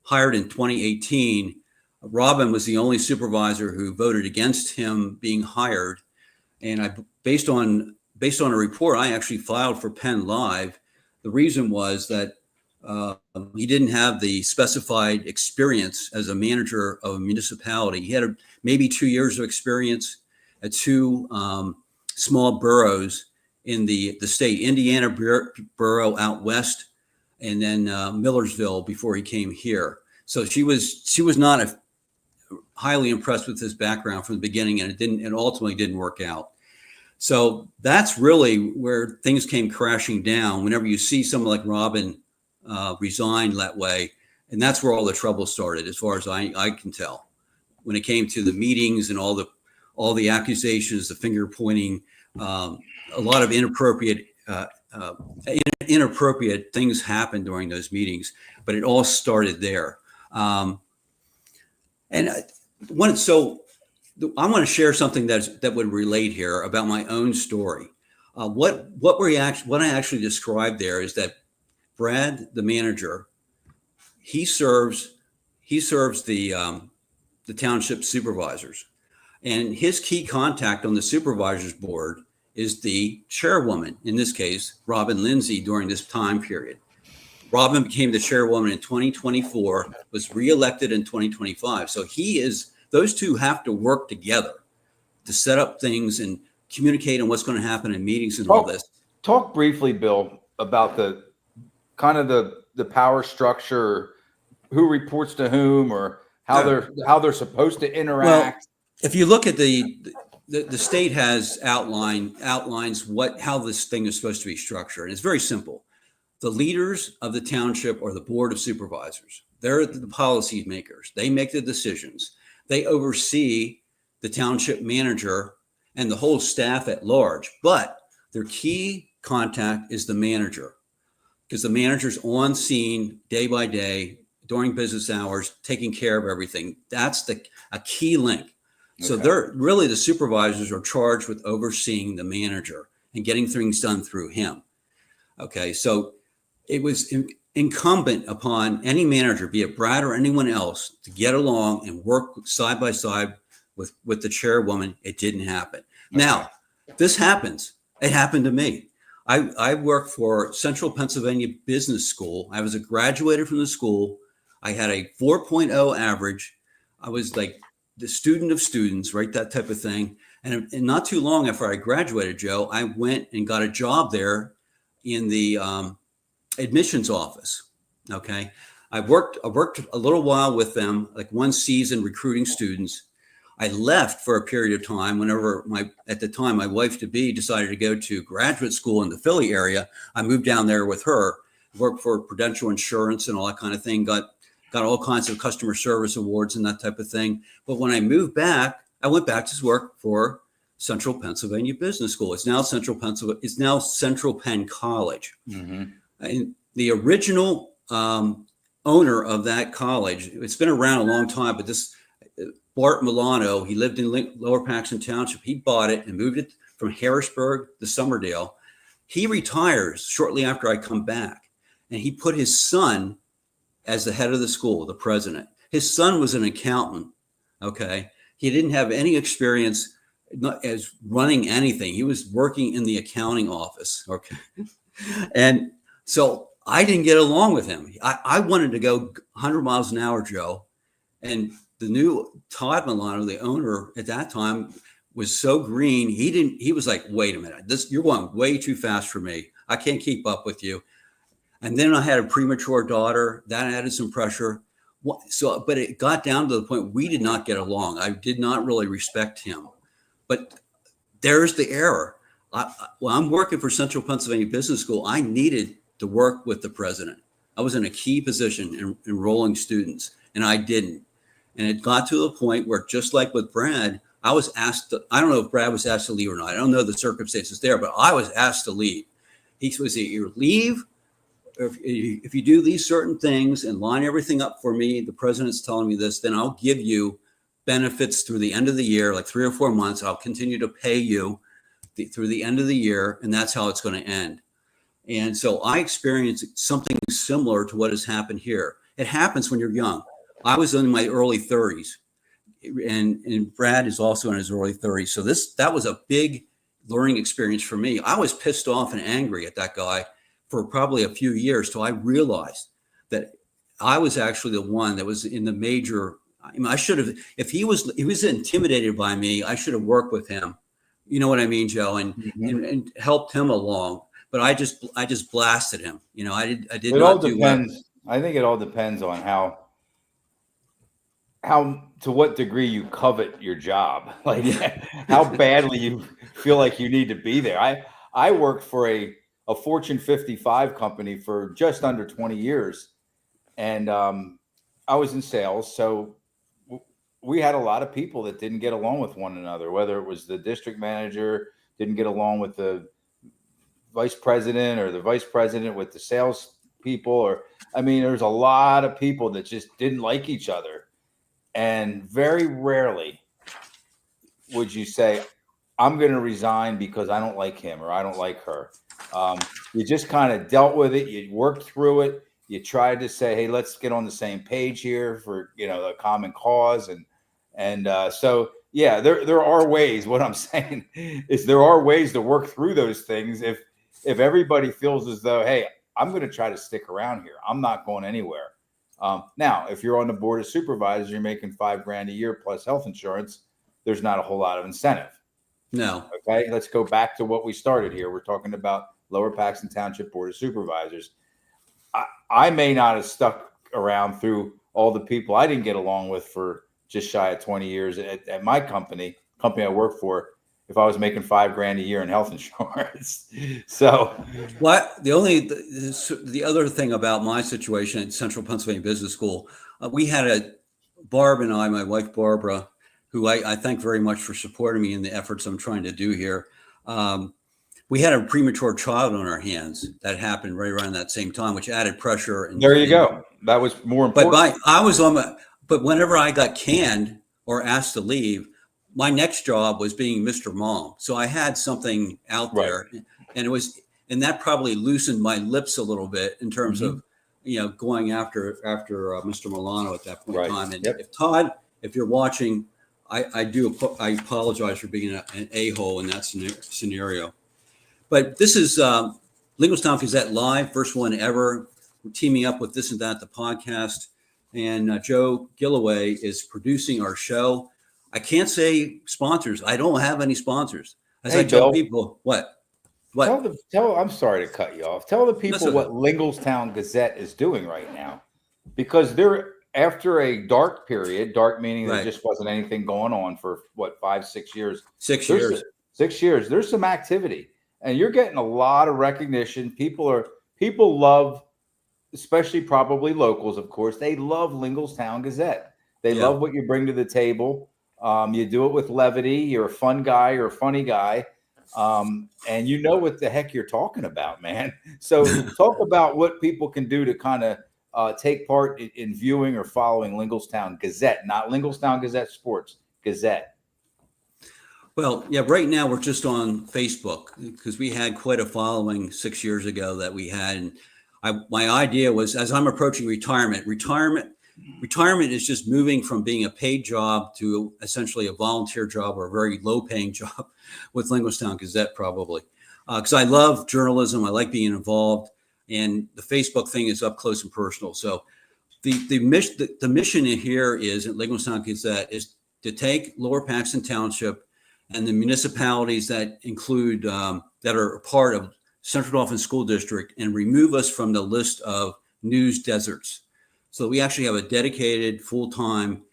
Speaker 1: hired in 2018. Robin was the only supervisor who voted against him being hired. And based on a report I actually filed for Penn Live, the reason was that he didn't have the specified experience as a manager of a municipality. He had maybe 2 years of experience at two small boroughs in the state, Indiana borough out west, and then Millersville before he came here. So she was not highly impressed with his background from the beginning, and it ultimately didn't work out. So that's really where things came crashing down. Whenever you see someone like Robin resign that way, and that's where all the trouble started, as far as I can tell. When it came to the meetings and all the accusations, the finger pointing, a lot of inappropriate things happened during those meetings, but it all started there. So I want to share something that would relate here about my own story. What I actually described there is that Brad, the manager, he serves the township supervisors, and his key contact on the supervisors board is the chairwoman, in this case, Robin Lindsay, during this time period. Robin became the chairwoman in 2024, was reelected in 2025. So those two have to work together to set up things and communicate on what's going to happen in meetings and all this.
Speaker 2: Talk briefly, Bill, about the kind of the power structure, who reports to whom, or how they're supposed to interact.
Speaker 1: Well, if you look at the state has outlines how this thing is supposed to be structured. And it's very simple. The leaders of the township or the board of supervisors, they're the policy makers. They make the decisions. They oversee the township manager and the whole staff at large. But their key contact is the manager, because the manager's on scene day by day during business hours, taking care of everything. That's a key link. So the supervisors are charged with overseeing the manager and getting things done through him. Okay, so it was incumbent upon any manager, be it Brad or anyone else, to get along and work side by side with the chairwoman. It didn't happen. Okay. Now, this happens. It happened to me. I worked for Central Pennsylvania Business School. I was a graduated from the school. I had a 4.0 average. I was like the student of students, right? That type of thing. And not too long after I graduated, Joe, I went and got a job there in the admissions office. Okay. I worked a little while with them, like one season recruiting students. I left for a period of time whenever at the time, my wife to be decided to go to graduate school in the Philly area. I moved down there with her, worked for Prudential Insurance and all that kind of thing, got all kinds of customer service awards and that type of thing. But when I moved back, I went back to work for Central Pennsylvania Business School. It's now Central Penn College. Mm-hmm. And the original owner of that college, it's been around a long time, but this Bart Milano, he lived in Lower Paxton Township. He bought it and moved it from Harrisburg to Somerdale. He retires shortly after I come back, and he put his son as the head of the school, the president. His son was an accountant. Okay. He didn't have any experience as running anything. He was working in the accounting office. Okay. And so I didn't get along with him. I wanted to go 100 miles an hour, Joe. And the new Todd Milano, the owner at that time, was so green. He was like, wait a minute, you're going way too fast for me. I can't keep up with you. And then I had a premature daughter that added some pressure. So, but it got down to the point we did not get along. I did not really respect him, but there's the error. When I'm working for Central Pennsylvania Business School, I needed to work with the president. I was in a key position in enrolling students, and I didn't. And it got to the point where, just like with Brad, I was asked I don't know if Brad was asked to leave or not. I don't know the circumstances there, but I was asked to leave. He was either leave, or if you do these certain things and line everything up for me, the president's telling me this, then I'll give you benefits through the end of the year, like 3 or 4 months. I'll continue to pay you through the end of the year, and that's how it's going to end. And so I experienced something similar to what has happened here. It happens when you're young. I was in my early 30s, and Brad is also in his early 30s. So that was a big learning experience for me. I was pissed off and angry at that guy for probably a few years till I realized that I was actually the one that was in the major. I mean, I should have, if he was intimidated by me, I should have worked with him. You know what I mean, Joe, and helped him along. But I just blasted him. You know, I did
Speaker 2: it
Speaker 1: not
Speaker 2: all
Speaker 1: do
Speaker 2: depends.
Speaker 1: well.
Speaker 2: I think it all depends on how to what degree you covet your job, like how badly you feel like you need to be there. I worked for a Fortune 55 company for just under 20 years, and I was in sales, so we had a lot of people that didn't get along with one another. Whether it was the district manager didn't get along with the vice president, or the vice president with the sales people, or I mean, there's a lot of people that just didn't like each other. And very rarely would you say, I'm going to resign because I don't like him or I don't like her. You just kind of dealt with it. You worked through it. You tried to say, hey, let's get on the same page here for, a common cause. And so, yeah, there are ways. What I'm saying is there are ways to work through those things. If everybody feels as though, hey, I'm going to try to stick around here, I'm not going anywhere. Now, if you're on the board of supervisors, you're making $5,000 a year plus health insurance, there's not a whole lot of incentive.
Speaker 1: No.
Speaker 2: Okay. Let's go back to what we started here. We're talking about Lower Paxton Township Board of Supervisors. I may not have stuck around through all the people I didn't get along with for just shy of 20 years at my company I work for, if I was making $5,000 a year in health insurance. So
Speaker 1: the other thing about my situation at Central Pennsylvania Business School, we had Barb and I, my wife, Barbara, who I thank very much for supporting me in the efforts I'm trying to do here. We had a premature child on our hands that happened right around that same time, which added pressure. And
Speaker 2: there you go. That was more important.
Speaker 1: But whenever I got canned or asked to leave, my next job was being Mr. Mom. So I had something out there, and that probably loosened my lips a little bit in terms of, going after Mr. Milano at that point in time. And if Todd, if you're watching, I apologize for being an a-hole in that scenario. But this is Linglestown Gazette Live, first one ever. We're teaming up with This and That, the podcast. And Joe Gilloway is producing our show. I can't say sponsors. I don't have any sponsors. As
Speaker 2: Hey,
Speaker 1: I tell
Speaker 2: Bill,
Speaker 1: people, what?
Speaker 2: I'm sorry to cut you off. Tell the people
Speaker 1: Okay.
Speaker 2: what Linglestown Gazette is doing right now, because they're after a dark period, dark meaning there
Speaker 1: Right.
Speaker 2: just wasn't anything going on for what, 5, 6 years.
Speaker 1: 6 years.
Speaker 2: 6 years. There's some activity, and you're getting a lot of recognition. People love, especially probably locals, of course. They love Linglestown Gazette. They love what you bring to the table. You do it with levity. You're a fun guy. You're a funny guy. And you know what the heck you're talking about, man. So talk about what people can do to kind of take part in viewing or following Linglestown Gazette, not Linglestown Gazette Sports, Gazette.
Speaker 1: Well, yeah, right now we're just on Facebook because we had quite a following 6 years ago that we had. And my idea was, as I'm approaching retirement is just moving from being a paid job to essentially a volunteer job or a very low paying job with Linglestown Gazette, probably. Because I love journalism. I like being involved. And the Facebook thing is up close and personal. So the mission in here is at Linglestown Gazette is to take Lower Paxton Township and the municipalities that include that are a part of Central Dauphin School District and remove us from the list of news deserts. So we actually have a dedicated full-time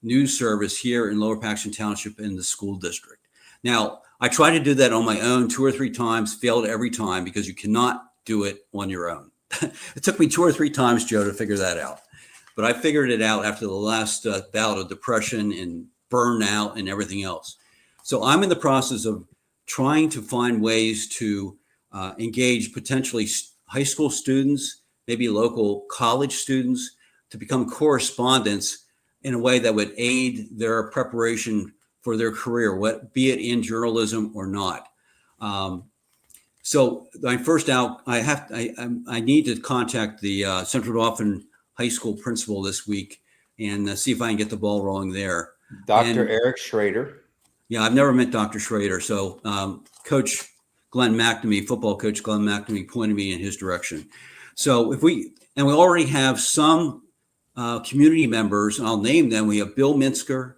Speaker 1: news service here in Lower Paxton Township in the school district. Now, I tried to do that on my own 2 or 3 times, failed every time because you cannot do it on your own. It took me 2 or 3 times, Joe, to figure that out. But I figured it out after the last bout of depression and burnout and everything else. So I'm in the process of trying to find ways to engage potentially high school students, maybe local college students, to become correspondents in a way that would aid their preparation for their career, be it in journalism or not. So my first out, I need to contact the Central Dauphin High School principal this week and see if I can get the ball rolling there.
Speaker 2: Dr. Eric Schrader.
Speaker 1: Yeah, I've never met Dr. Schrader. So Coach Glenn McNamee, football coach Glenn McNamee, pointed me in his direction. So we already have some community members, and I'll name them. We have Bill Minsker,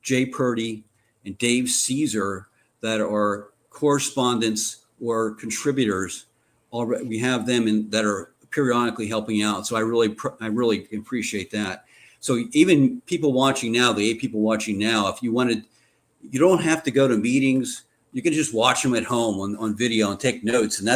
Speaker 1: Jay Purdy, and Dave Caesar that are correspondents or contributors. Already, we have them that are periodically helping out. So I really appreciate that. So even people watching now, the 8 people watching now, if you wanted, you don't have to go to meetings. You can just watch them at home on video and take notes. And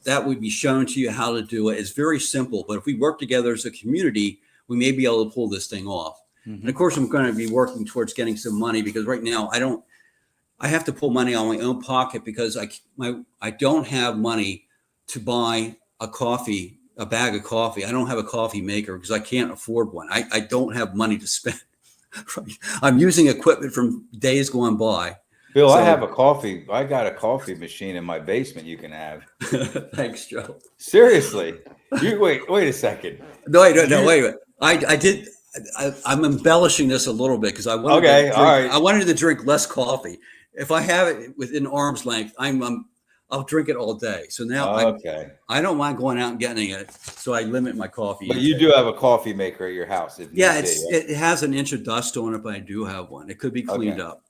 Speaker 1: that would be shown to you how to do it. It's very simple, but if we work together as a community, we may be able to pull this thing off. Mm-hmm. And of course, I'm going to be working towards getting some money because right now I have to pull money out of my own pocket because I don't have money to buy a bag of coffee. I don't have a coffee maker because I can't afford one. I don't have money to spend. I'm using equipment from days gone by.
Speaker 2: Bill, I got a coffee machine in my basement you can have.
Speaker 1: Thanks, Joe.
Speaker 2: Seriously. Wait a second.
Speaker 1: No, wait a minute. I'm embellishing this a little bit because I wanted to drink less coffee. If I have it within arm's length, I'll drink it all day. So now I don't mind going out and getting it. So I limit my coffee.
Speaker 2: But you do have a coffee maker at your house.
Speaker 1: It has an inch of dust on it, but I do have one. It could be cleaned up.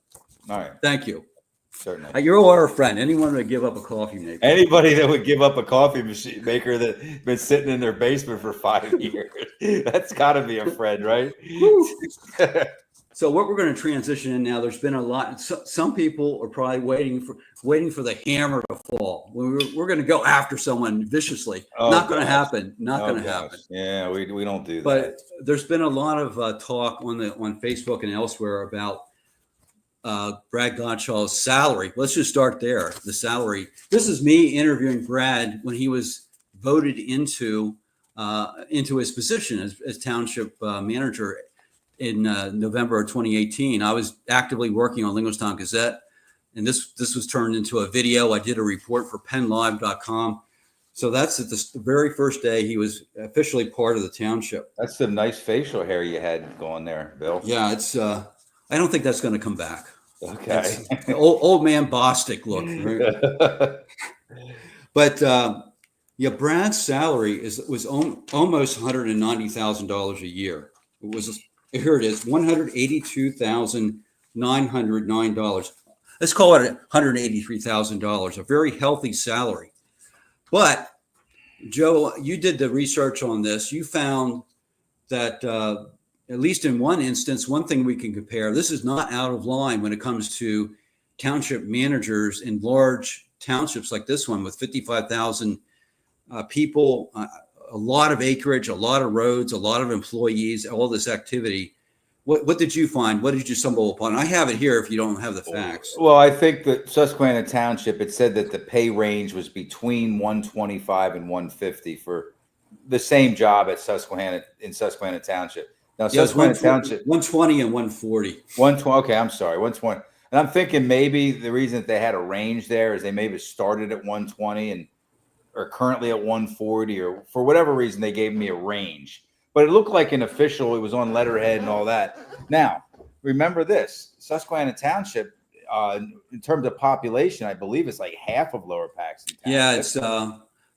Speaker 2: All right.
Speaker 1: Thank you.
Speaker 2: Certainly.
Speaker 1: You're our friend. Anyone would give up a coffee maker.
Speaker 2: Anybody that would give up a coffee machine maker that's been sitting in their basement for 5 years. That's got to be a friend, right?
Speaker 1: So what we're going to transition in now, there's been a lot. Some people are probably waiting for the hammer to fall. We're going to go after someone viciously. Not going to happen. Not going to happen.
Speaker 2: Yeah, we don't do that.
Speaker 1: But there's been a lot of talk on Facebook and elsewhere about Brad Godshall's salary. Let's just start there. The salary. This is me interviewing Brad when he was voted into his position as township manager in November of 2018. I was actively working on Linglestown Gazette, and this was turned into a video. I did a report for PennLive.com. So that's the very first day he was officially part of the township.
Speaker 2: That's the nice facial hair you had going there, Bill.
Speaker 1: Yeah, it's. I don't think that's going to come back.
Speaker 2: Okay.
Speaker 1: Old man Bostic look. Right? But Brad's salary was almost $190,000 a year. Here it is, $182,000 $909. Let's call it $183,000, a very healthy salary. But Joe, you did the research on this. You found that at least in one instance, one thing we can compare, this is not out of line when it comes to township managers in large townships like this one with 55,000 people, a lot of acreage, a lot of roads, a lot of employees, all this activity. What did you find? What did you stumble upon? I have it here if you don't have the facts.
Speaker 2: Well, I think that Susquehanna Township, it said that the pay range was between 125 and 150 for the same job at Susquehanna Township. Now, Susquehanna Township,
Speaker 1: 120 and 140.
Speaker 2: 120. Okay, I'm sorry, 120. And I'm thinking maybe the reason that they had a range there is they maybe started at 120 and are currently at 140, or for whatever reason they gave me a range. But it looked like an official. It was on letterhead and all that. Now, remember this: Susquehanna Township, in terms of population, I believe it's like half of Lower Paxton Township.
Speaker 1: Yeah,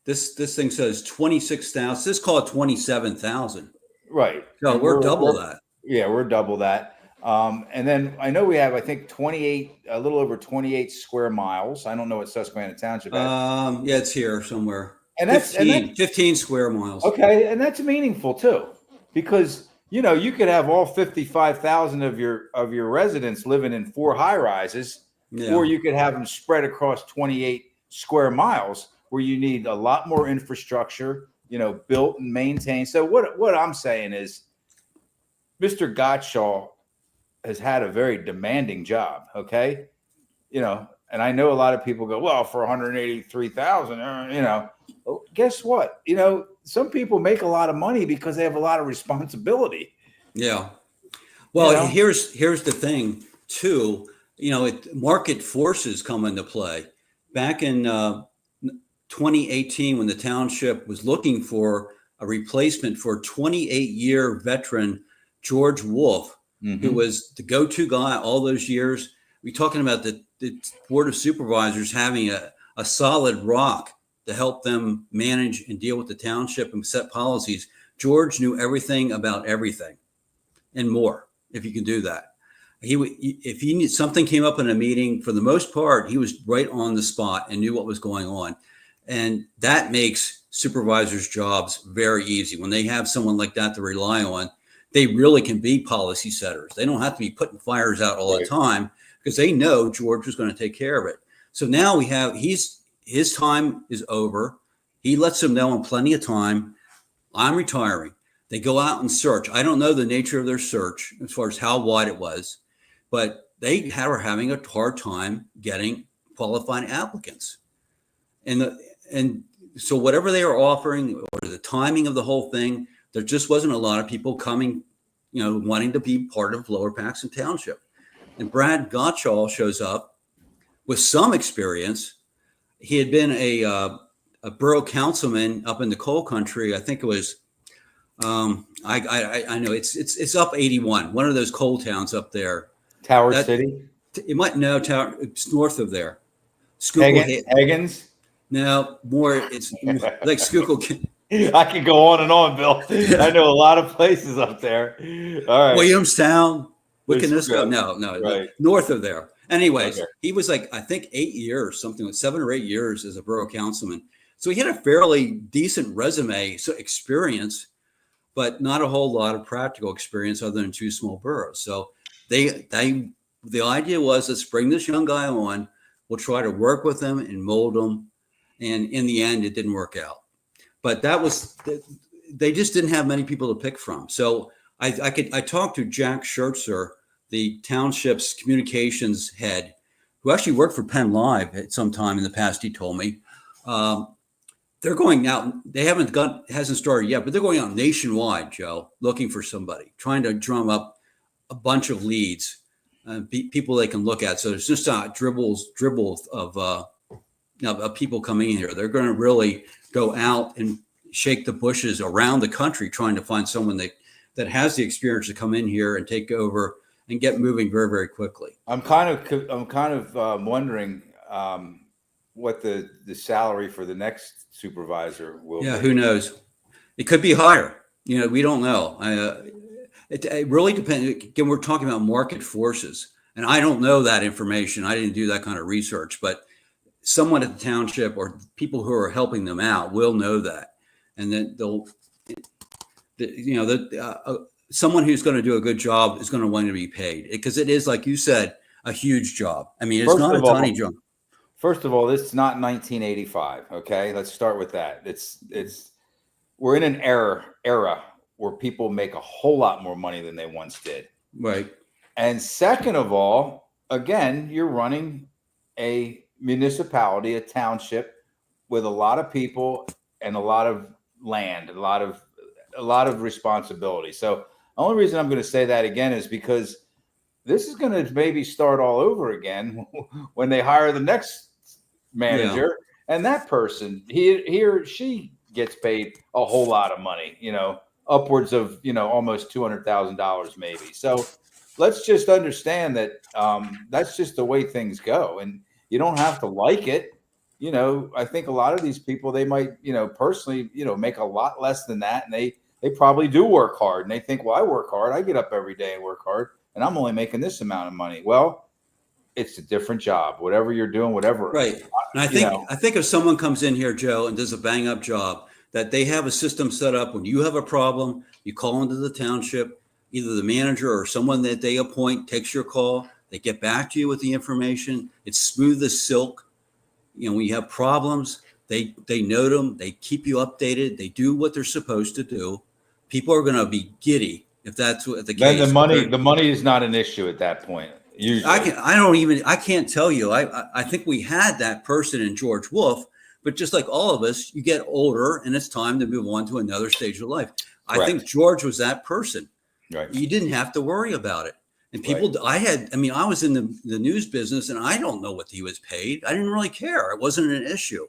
Speaker 1: it's this thing says 26,000. Let's call it 27,000.
Speaker 2: Right.
Speaker 1: No, we're double that.
Speaker 2: Yeah, we're double that. And then I know we have, I think, 28, a little over 28 square miles. I don't know what Susquehanna Township has.
Speaker 1: Yeah, it's here somewhere.
Speaker 2: And that's
Speaker 1: 15 square miles.
Speaker 2: Okay, and that's meaningful too, because you could have all 55,000 of your residents living in 4 high rises, or you could have them spread across 28 square miles, where you need a lot more infrastructure, built and maintained. So what I'm saying is, Mr. Gottschall has had a very demanding job. Okay, and I know a lot of people go, well, for 183,000, Well, guess what? Some people make a lot of money because they have a lot of responsibility.
Speaker 1: Yeah. Well, here's the thing too. Market forces come into play. Back in 2018, when the township was looking for a replacement for 28-year veteran George Wolf, who was the go-to guy all those years. We're talking about the Board of Supervisors having a solid rock to help them manage and deal with the township and set policies. George knew everything about everything and more, if you can do that. If something came up in a meeting, for the most part, he was right on the spot and knew what was going on. And that makes supervisors' jobs very easy. When they have someone like that to rely on, they really can be policy setters. They don't have to be putting fires out all the time, because they know George was going to take care of it. So now his time is over. He lets them know in plenty of time, I'm retiring. They go out and search. I don't know the nature of their search as far as how wide it was, but they were having a hard time getting qualified applicants. And so whatever they were offering, or the timing of the whole thing, there just wasn't a lot of people coming, wanting to be part of Lower Paxton Township. And Brad Gottschall shows up with some experience. He had been a borough councilman up in the coal country. I think it was, I know it's up 81, one of those coal towns up there.
Speaker 2: Tower City?
Speaker 1: It might, no, Tower, it's north of there.
Speaker 2: Higgins?
Speaker 1: No, more, it's like Schuylkill.
Speaker 2: I could go on and on, Bill. I know a lot of places up there. All right.
Speaker 1: Williamstown. What can this go? No,
Speaker 2: right.
Speaker 1: North of there. Anyways, He was like, I think 8 years, something like 7 or 8 years as a borough councilman. So he had a fairly decent resume, so experience, but not a whole lot of practical experience other than 2 small boroughs. So the idea was, let's bring this young guy on. We'll try to work with him and mold him. And in the end, it didn't work out. But they just didn't have many people to pick from. So I talked to Jack Schertzer, the township's communications head, who actually worked for Penn Live at some time in the past. He told me they're going out. They hasn't started yet, but they're going out nationwide, Joe, looking for somebody, trying to drum up a bunch of leads, people they can look at. So it's just not dribbles of people coming in here. They're going to really go out and shake the bushes around the country, trying to find someone that has the experience to come in here and take over and get moving very, very quickly. I'm kind
Speaker 2: of wondering what the salary for the next supervisor will be.
Speaker 1: Yeah, who knows? It could be higher. We don't know. It really depends. Again, we're talking about market forces. And I don't know that information. I didn't do that kind of research, but someone at the township or people who are helping them out will know that. And then someone who's going to do a good job is going to want to be paid, because it is, like you said, a huge job. I mean, it's not a tiny job.
Speaker 2: First of all, this is not 1985. Okay, let's start with that. We're in an era where people make a whole lot more money than they once did.
Speaker 1: Right.
Speaker 2: And second of all, again, you're running a municipality, a township with a lot of people and a lot of land, a lot of responsibility. So the only reason I'm going to say that again is because this is going to maybe start all over again when they hire the next manager, and that person, he or she gets paid a whole lot of money, upwards of, almost $200,000 maybe. So let's just understand that that's just the way things go. And you don't have to like it. I think a lot of these people, they might, personally, make a lot less than that. And they probably do work hard, and they think, well, I work hard. I get up every day and work hard, and I'm only making this amount of money. Well, it's a different job, whatever you're doing, whatever.
Speaker 1: Right. And I think if someone comes in here, Joe, and does a bang up job, that they have a system set up. When you have a problem, you call into the township, either the manager or someone that they appoint takes your call. They get back to you with the information. It's smooth as silk. When you have problems, they note them. They keep you updated. They do what they're supposed to do. People are going to be giddy if that's what the case.
Speaker 2: Then the money is not an issue at that point. Usually.
Speaker 1: I can't tell you. I think we had that person in George Wolf, but just like all of us, you get older and it's time to move on to another stage of life. I think George was that person.
Speaker 2: Right.
Speaker 1: You didn't have to worry about it. And people, I was in the news business, and I don't know what he was paid. I didn't really care. It wasn't an issue.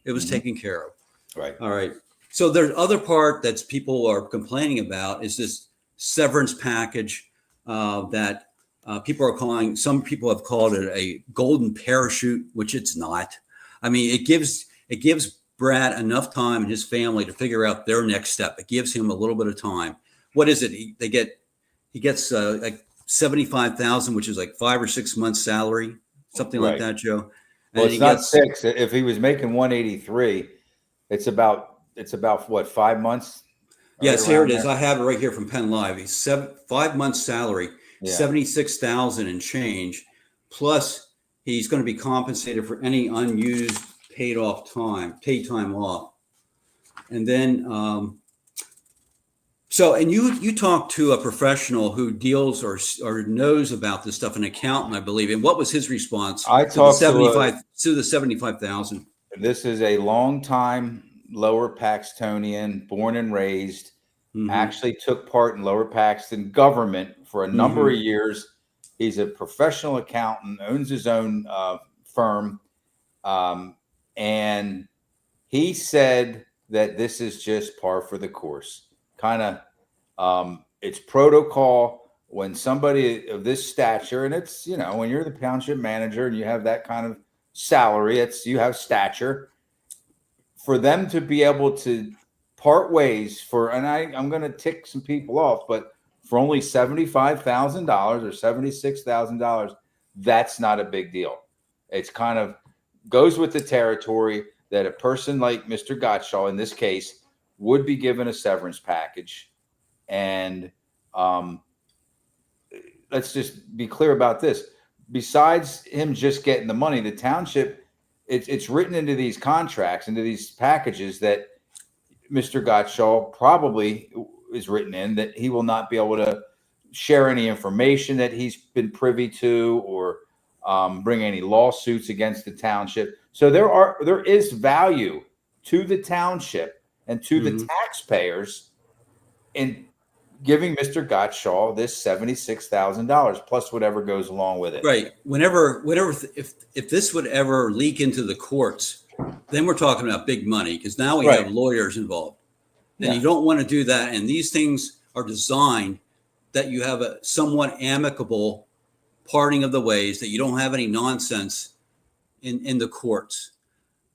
Speaker 1: It was taken care of. Right. All right. So there's other part that's people are complaining about is this severance package that people are calling. Some people have called it a golden parachute, which it's not. I mean, it gives Brad enough time and his family to figure out their next step. It gives him a little bit of time. What is it? He gets like $75,000, which is like 5 or 6 months salary, something like that, Joe.
Speaker 2: Well, it's not 6. If he was making 183, it's about what, 5 months?
Speaker 1: Yes, here it is. I have it right here from Penn Live. He's 5 months salary, $76,000 and change, plus he's going to be compensated for any unused paid time off. And then and you talk to a professional who deals or knows about this stuff, an accountant, I believe. And what was his response?
Speaker 2: I talked to
Speaker 1: the 75,000.
Speaker 2: This is a long-time Lower Paxtonian, born and raised, actually took part in Lower Paxton government for a number of years. He's a professional accountant, owns his own firm. And he said that this is just par for the course. It's protocol when somebody of this stature, and it's, when you're the township manager and you have that kind of salary, you have stature, for them to be able to part ways and I'm going to tick some people off, but for only $75,000 or $76,000, that's not a big deal. It's kind of goes with the territory that a person like Mr. Gottschall, in this case, would be given a severance package. And let's just be clear about this. Besides him just getting the money, the township, it's written into these contracts, into these packages, that Mr. Gottschall probably is written in that he will not be able to share any information that he's been privy to, or bring any lawsuits against the township. So there is value to the township and to the taxpayers in giving Mr. Gottschall this $76,000 plus whatever goes along with it.
Speaker 1: Right. If this would ever leak into the courts, then we're talking about big money, because now we have lawyers involved. And you don't want to do that. And these things are designed that you have a somewhat amicable parting of the ways, that you don't have any nonsense in the courts.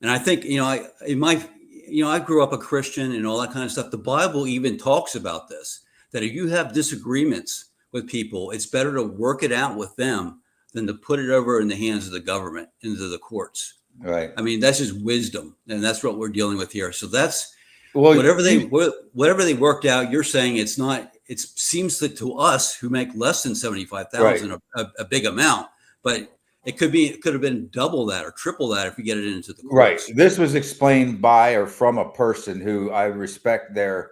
Speaker 1: And I think, I grew up a Christian and all that kind of stuff. The Bible even talks about this, that if you have disagreements with people, it's better to work it out with them than to put it over in the hands of the government, into the courts.
Speaker 2: Right.
Speaker 1: I mean, that's just wisdom, and that's what we're dealing with here. So that's whatever they worked out. You're saying it's not. It seems that to us who make less than 75,000 a big amount, but it could have been double that or triple that if we get it into the courts.
Speaker 2: Right. This was explained by or from a person who I respect their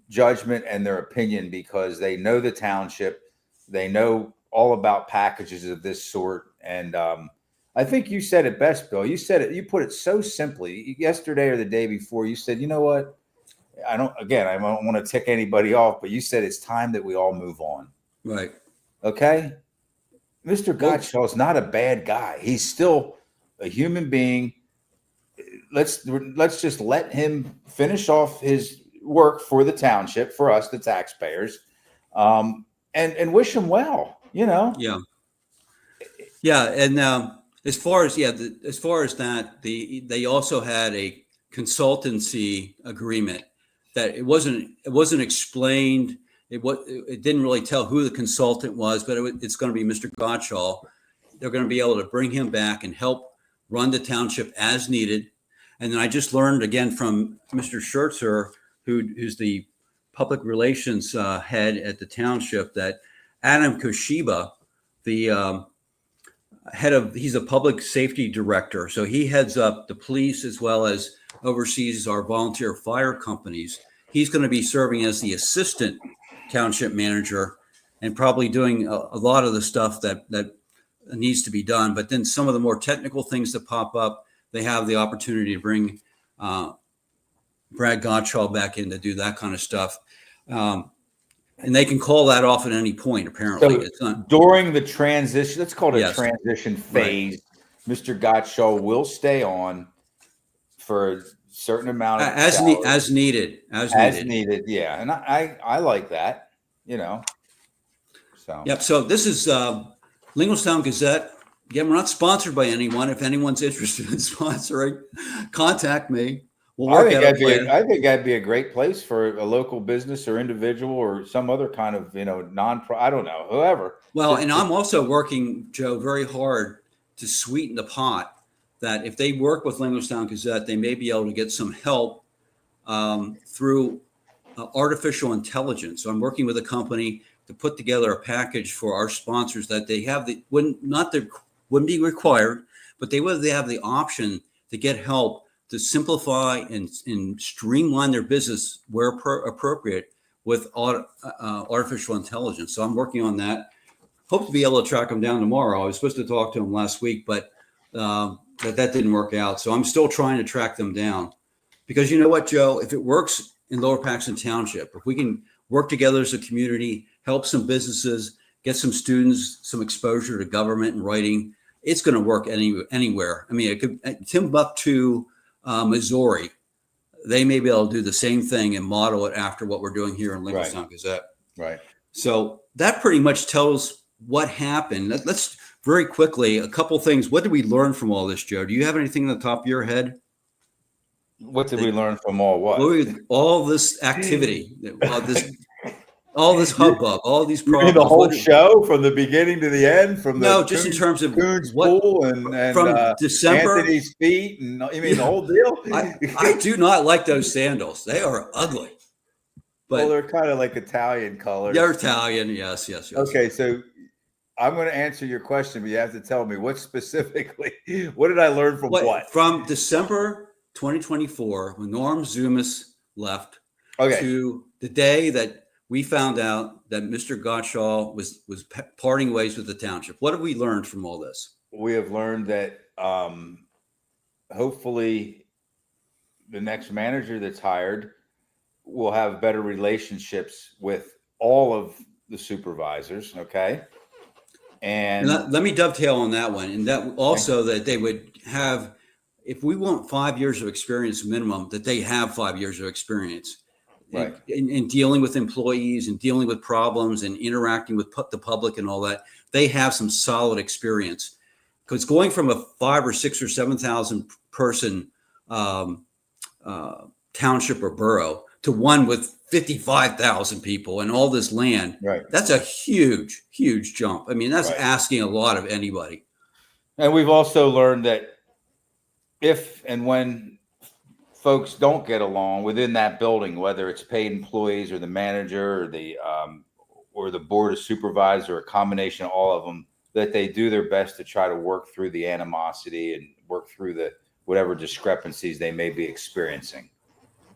Speaker 2: judgment and their opinion, because they know the township, they know all about packages of this sort. And I think you said it best, Bill. You put it so simply yesterday or the day before. You said, you know what? I don't want to tick anybody off, but you said it's time that we all move on.
Speaker 1: Right.
Speaker 2: Okay. Mr. Gottschall is not a bad guy. He's still a human being. Let's just let him finish off his work for the township, for us, the taxpayers, and wish him well.
Speaker 1: Yeah. And as far as that, they also had a consultancy agreement that it wasn't explained. It didn't really tell who the consultant was, but it's going to be Mr. Gottschall. They're going to be able to bring him back and help run the township as needed. And then I just learned again from Mr. Schertzer, who's the public relations head at the township, that Adam Koshiba, he's a public safety director. So he heads up the police as well as oversees our volunteer fire companies. He's going to be serving as the assistant township manager and probably doing a lot of the stuff that needs to be done. But then some of the more technical things that pop up, they have the opportunity to bring Brad Gottschall back in to do that kind of stuff. And they can call that off at any point, apparently.
Speaker 2: So
Speaker 1: it's not
Speaker 2: during the transition, let's call it a transition phase. Right. Mr. Gottschall will stay on for a certain amount of
Speaker 1: as needed.
Speaker 2: Yeah. And I like that, So
Speaker 1: yep. So this is Linglestown Gazette. Again, we're not sponsored by anyone. If anyone's interested in sponsoring, contact me. We'll work out a plan.
Speaker 2: I think that'd be a great place for a local business or individual or some other kind of, non-profit. I don't know, whoever.
Speaker 1: Well, and I'm also working, Joe, very hard to sweeten the pot, that if they work with Linglestown Gazette, they may be able to get some help through artificial intelligence. So I'm working with a company to put together a package for our sponsors that they have wouldn't be required, but they have the option to get help to simplify and streamline their business where appropriate with artificial intelligence. So I'm working on that. Hope to be able to track them down tomorrow. I was supposed to talk to them last week, but that didn't work out. So I'm still trying to track them down, because you know what, Joe, if it works in Lower Paxton Township, if we can work together as a community, help some businesses, get some students some exposure to government and writing, it's going to work anywhere. I mean, it could Timbuktu, Missouri, they may be able to do the same thing and model it after what we're doing here in Linglestown Gazette.
Speaker 2: Right.
Speaker 1: So that pretty much tells what happened. Let's very quickly, a couple things. What did we learn from all this, Joe? Do you have anything on the top of your head?
Speaker 2: What did we learn from all what?
Speaker 1: All this activity, all this hubbub, all these problems.
Speaker 2: The whole show from the beginning to the end,
Speaker 1: just in terms of
Speaker 2: Coons Pool and
Speaker 1: from December,
Speaker 2: Anthony's feet, and you mean the whole deal.
Speaker 1: I do not like those sandals; they are ugly. But
Speaker 2: they're kind of like Italian colors.
Speaker 1: They're Italian, yes.
Speaker 2: Okay, so I'm going to answer your question, but you have to tell me what specifically. What did I learn from what?
Speaker 1: From December 2024, when Norm Zumas left, to the day that we found out that Mr. Gottschall was parting ways with the township. What have we learned from all this?
Speaker 2: We have learned that hopefully the next manager that's hired will have better relationships with all of the supervisors. Okay. And
Speaker 1: let me dovetail on that one. And that also that they would have, if we want 5 years of experience minimum, that they have 5 years of experience. Right. In dealing with employees and dealing with problems and interacting with the public and all that, they have some solid experience. Because going from a 5 or 6 or 7,000 person township or borough to one with 55,000 people and all this land.
Speaker 2: Right.
Speaker 1: That's a huge, huge jump. I mean, that's
Speaker 2: Right.
Speaker 1: asking a lot of anybody.
Speaker 2: And we've also learned that if and when folks don't get along within that building, whether it's paid employees or the manager or the board of supervisors, or a combination of all of them, that they do their best to try to work through the animosity and work through the whatever discrepancies they may be experiencing.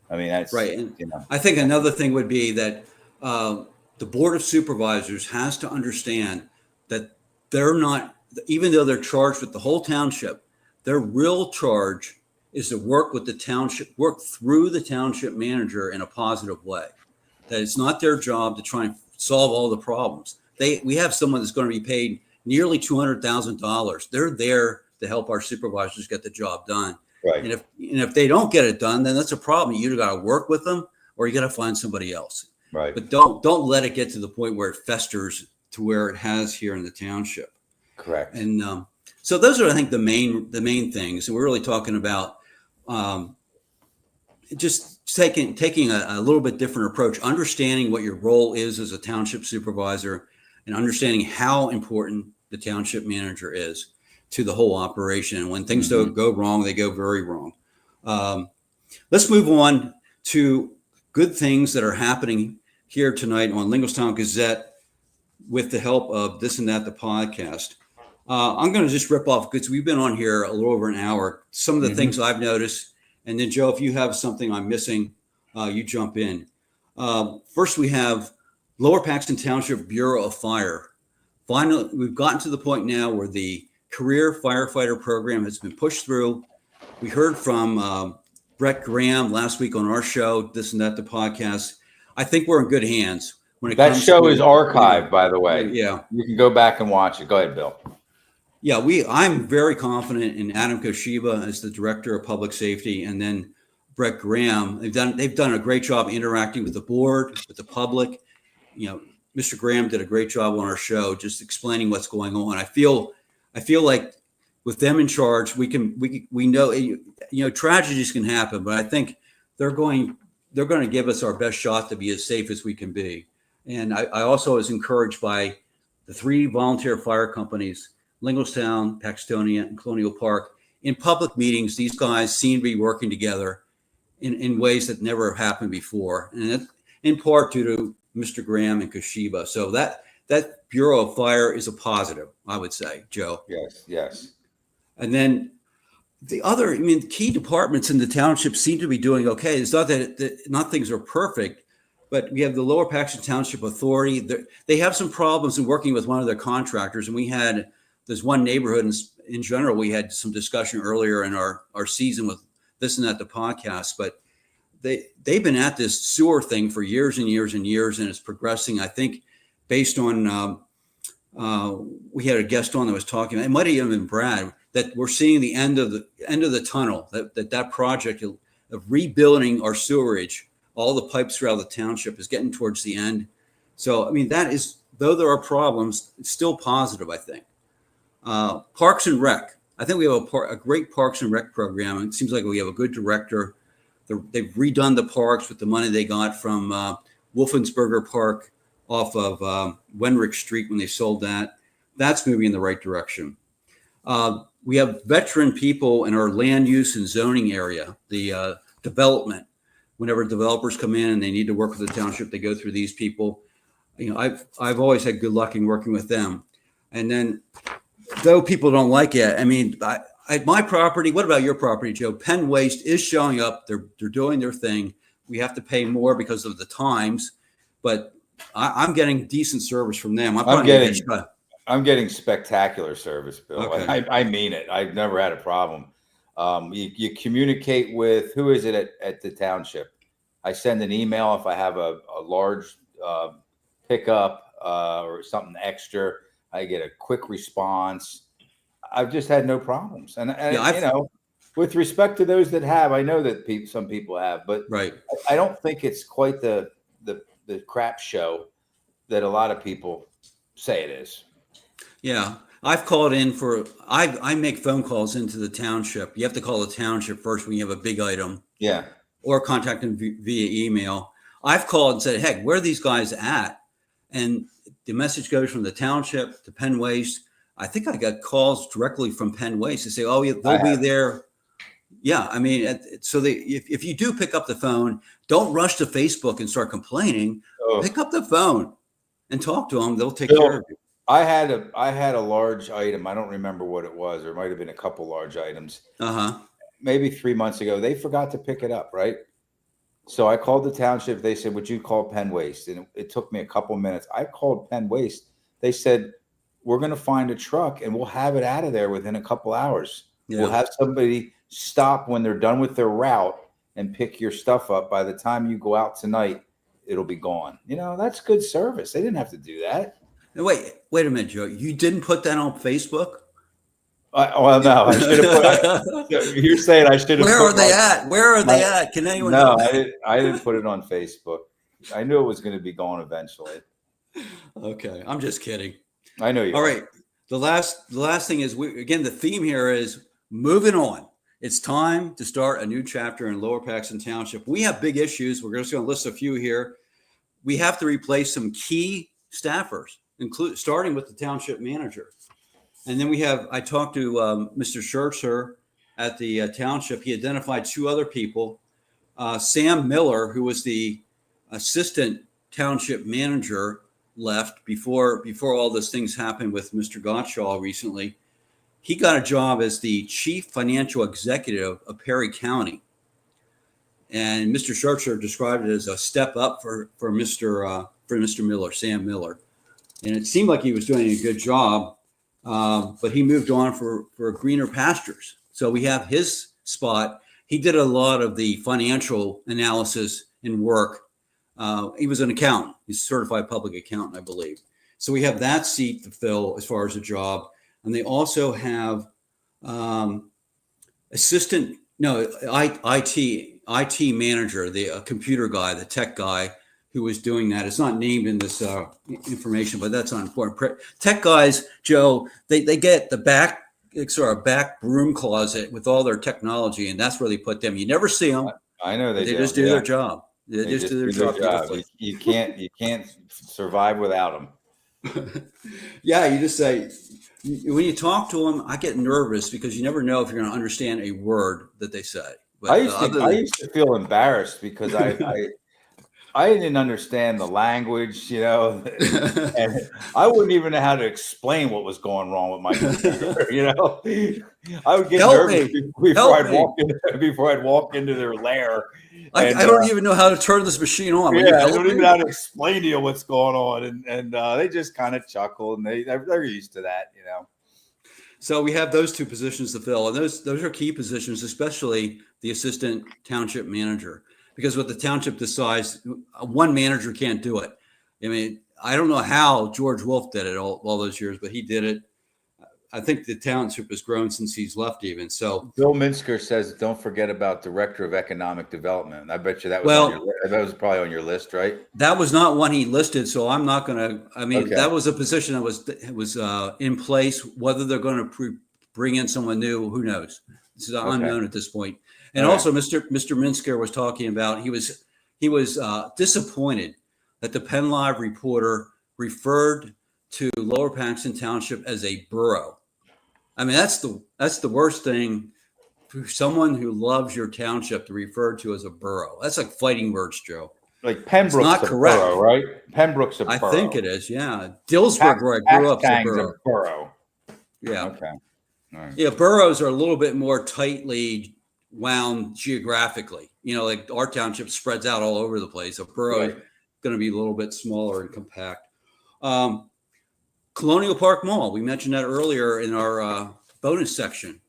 Speaker 2: I mean, that's
Speaker 1: right. And I think another thing would be that the board of supervisors has to understand that they're not, even though they're charged with the whole township, their real charge is to work with the township, work through the township manager in a positive way. That it's not their job to try and solve all the problems. We have someone that's going to be paid nearly $200,000. They're there to help our supervisors get the job done.
Speaker 2: right.
Speaker 1: And if they don't get it done, then that's a problem. You either got to work with them or you got to find somebody else.
Speaker 2: Right.
Speaker 1: But don't let it get to the point where it festers to where it has here in the township.
Speaker 2: Correct.
Speaker 1: And so those are, I think, the main things. And we're really talking about just taking a little bit different approach, understanding what your role is as a township supervisor, and understanding how important the township manager is to the whole operation. And when things don't go wrong, they go very wrong. Let's move on to good things that are happening here tonight on Linglestown Gazette with the help of This and That, the podcast. I'm going to just rip off, because we've been on here a little over an hour, some of the things I've noticed. And then, Joe, if you have something I'm missing, you jump in. First, we have Lower Paxton Township Bureau of Fire. Finally, we've gotten to the point now where the career firefighter program has been pushed through. We heard from Brett Graham last week on our show, This and That, the podcast. I think we're in good hands.
Speaker 2: That show is archived, by the way.
Speaker 1: Yeah.
Speaker 2: You can go back and watch it. Go ahead, Bill.
Speaker 1: Yeah, I'm very confident in Adam Koshiba as the director of public safety, and then Brett Graham. They've done a great job interacting with the board, with the public. You know, Mr. Graham did a great job on our show, just explaining what's going on. I feel like with them in charge, we know, tragedies can happen, but I think they're going to give us our best shot to be as safe as we can be. And I also was encouraged by the 3 volunteer fire companies, Linglestown, Paxtonia, and Colonial Park. In public meetings, these guys seem to be working together in ways that never happened before. And that's in part due to Mr. Graham and Koshiba. So that Bureau of Fire is a positive, I would say, Joe.
Speaker 2: Yes.
Speaker 1: And then the other, key departments in the township seem to be doing okay. It's not that not things are perfect, but we have the Lower Paxton Township Authority. They have some problems in working with one of their contractors. And there's one neighborhood in general, we had some discussion earlier in our season with This and That, the podcast, but they've been at this sewer thing for years and years and years, and it's progressing. I think based on, we had a guest on that was talking, it might have even been Brad, that we're seeing the end of the tunnel, that project of rebuilding our sewerage, all the pipes throughout the township, is getting towards the end. So, that is, though there are problems, it's still positive, I think. Parks and Rec. I think we have a great Parks and Rec program. It seems like we have a good director. They've redone the parks with the money they got from Wolfensberger Park off of Wenrick Street when they sold that. That's moving in the right direction. We have veteran people in our land use and zoning area, the development. Whenever developers come in and they need to work with the township, they go through these people. I've always had good luck in working with them. And then, though people don't like it, at my property, what about your property, Joe? Penn Waste is showing up. They're doing their thing. We have to pay more because of the times, but I'm getting decent service from them.
Speaker 2: I'm getting spectacular service, Bill.
Speaker 1: Okay.
Speaker 2: I mean it. I've never had a problem. You communicate with, who is it at the township? I send an email if I have a large pickup or something extra. I get a quick response. I've just had no problems. And with respect to those that have, I know that some people have, but
Speaker 1: right.
Speaker 2: I don't think it's quite the crap show that a lot of people say it is.
Speaker 1: Yeah. I've called in I make phone calls into the township. You have to call the township first when you have a big item.
Speaker 2: Yeah.
Speaker 1: or contact them via email. I've called and said, "Heck, where are these guys at?" And the message goes from the township to Penn Waste. I think I got calls directly from Penn Waste to say, "Oh, yeah, they'll be there." Yeah, I mean, so if you do pick up the phone, don't rush to Facebook and start complaining. Oh. Pick up the phone and talk to them. They'll take care of you.
Speaker 2: I had a large item. I don't remember what it was. There might have been a couple large items. Maybe 3 months ago, they forgot to pick it up, right? So I called the township. They said, "Would you call Penn Waste?" And it took me a couple minutes. I called Penn Waste. They said, "We're going to find a truck and we'll have it out of there within a couple hours. Yeah. We'll have somebody stop when they're done with their route and pick your stuff up. By the time you go out tonight, it'll be gone." You know, that's good service. They didn't have to do that.
Speaker 1: Wait a minute, Joe. You didn't put that on Facebook?
Speaker 2: Well, no, I should have put. You're saying I should have.
Speaker 1: Where are they at? Where are they at? Can anyone?
Speaker 2: No, I didn't put it on Facebook. I knew it was going to be gone eventually.
Speaker 1: Okay, I'm just kidding.
Speaker 2: I know you.
Speaker 1: All right. The last thing is the theme here is moving on. It's time to start a new chapter in Lower Paxton Township. We have big issues. We're just going to list a few here. We have to replace some key staffers, starting with the township manager. And then I talked to Mr. Scherzer at the township. He identified two other people. Sam Miller, who was the assistant township manager, left before all those things happened with Mr. Gottschall recently. He got a job as the chief financial executive of Perry County. And Mr. Scherzer described it as a step up for Mr. Miller, Sam Miller. And it seemed like he was doing a good job, but he moved on for greener pastures. So we have his spot. He did a lot of the financial analysis and work. He was an accountant. He's a certified public accountant, I believe. So we have that seat to fill as far as a job. And they also have IT manager, the computer guy, the tech guy who was doing that. It's not named in this information, but that's not important. Tech guys, Joe, they get the back broom closet with all their technology, and that's where they put them. You never see them.
Speaker 2: I know they
Speaker 1: just do their job. They just do their job.
Speaker 2: You can't survive without them.
Speaker 1: Yeah, you just say. When you talk to them, I get nervous because you never know if you're going to understand a word that they say. But
Speaker 2: I used to feel embarrassed because I didn't understand the language, you know, and I wouldn't even know how to explain what was going wrong with my computer, you know. I would get nervous before I'd walk into their lair.
Speaker 1: I don't even know how to turn this machine on.
Speaker 2: Yeah, I don't even know how to explain to you what's going on, and they just kind of chuckle, and they're used to that, you know.
Speaker 1: So we have those two positions to fill, and those are key positions, especially the assistant township manager, because what the township decides, one manager can't do it. I mean, I don't know how George Wolf did it all those years, but he did it. I think the township has grown since he's left even. So
Speaker 2: Bill Minsker says, don't forget about Director of Economic Development. I bet you that was probably on your list, right?
Speaker 1: That was not one he listed. So I'm not going to, That was a position that was in place. Whether they're going to bring in someone new, who knows? This is unknown at this point. And also Mr. Minsker was talking about, he was disappointed that the Penn Live reporter referred to Lower Paxton Township as a borough. I mean, that's the worst thing for someone who loves your township to refer to as a borough. That's like fighting words, Joe.
Speaker 2: Like Pembroke's not correct, borough, right? Pembroke's a borough.
Speaker 1: I think it is, yeah. Dillsburg, where I grew up, is a
Speaker 2: borough.
Speaker 1: Yeah.
Speaker 2: Okay. All right.
Speaker 1: Yeah, boroughs are a little bit more tightly wound geographically. You know, like our township spreads out all over the place. A borough is going to be a little bit smaller and compact. Colonial Park Mall, we mentioned that earlier in our bonus section.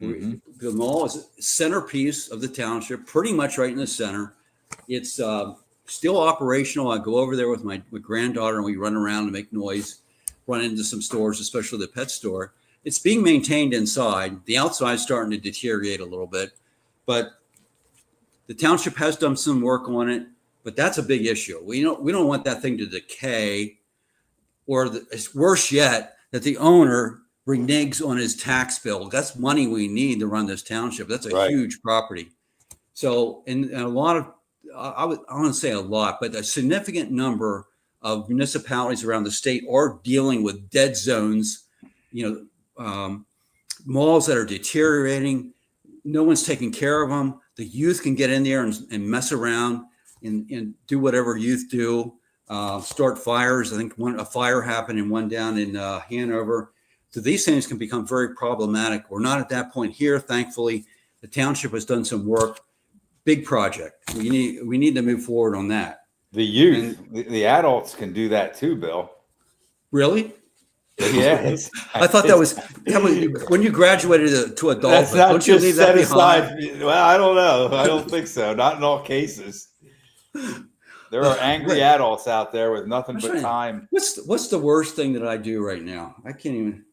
Speaker 1: Mm-hmm. The mall is a centerpiece of the township, pretty much right in the center. It's still operational. I go over there with my granddaughter and we run around and make noise, run into some stores, especially the pet store. It's being maintained inside. The outside's starting to deteriorate a little bit, but the township has done some work on it, but that's a big issue. We don't want that thing to decay. Or it's worse yet, that the owner reneges on his tax bill. That's money we need to run this township. That's a huge property. So, in a lot of, I want to say a lot, but a significant number of municipalities around the state are dealing with dead zones, malls that are deteriorating. No one's taking care of them. The youth can get in there and mess around and do whatever youth do, start fires. I think a fire happened in one down in Hanover. So these things can become very problematic. We're not at that point here, thankfully. The township has done some work, big project. We need to move forward on that.
Speaker 2: The youth, the adults can do that too, Bill.
Speaker 1: Really?
Speaker 2: Yeah.
Speaker 1: I thought that was when you graduated to adulthood.
Speaker 2: Don't you leave that behind? Well, I don't know. I don't think so. Not in all cases. There are angry adults out there with nothing but time.
Speaker 1: What's the worst thing that I do right now? I can't even.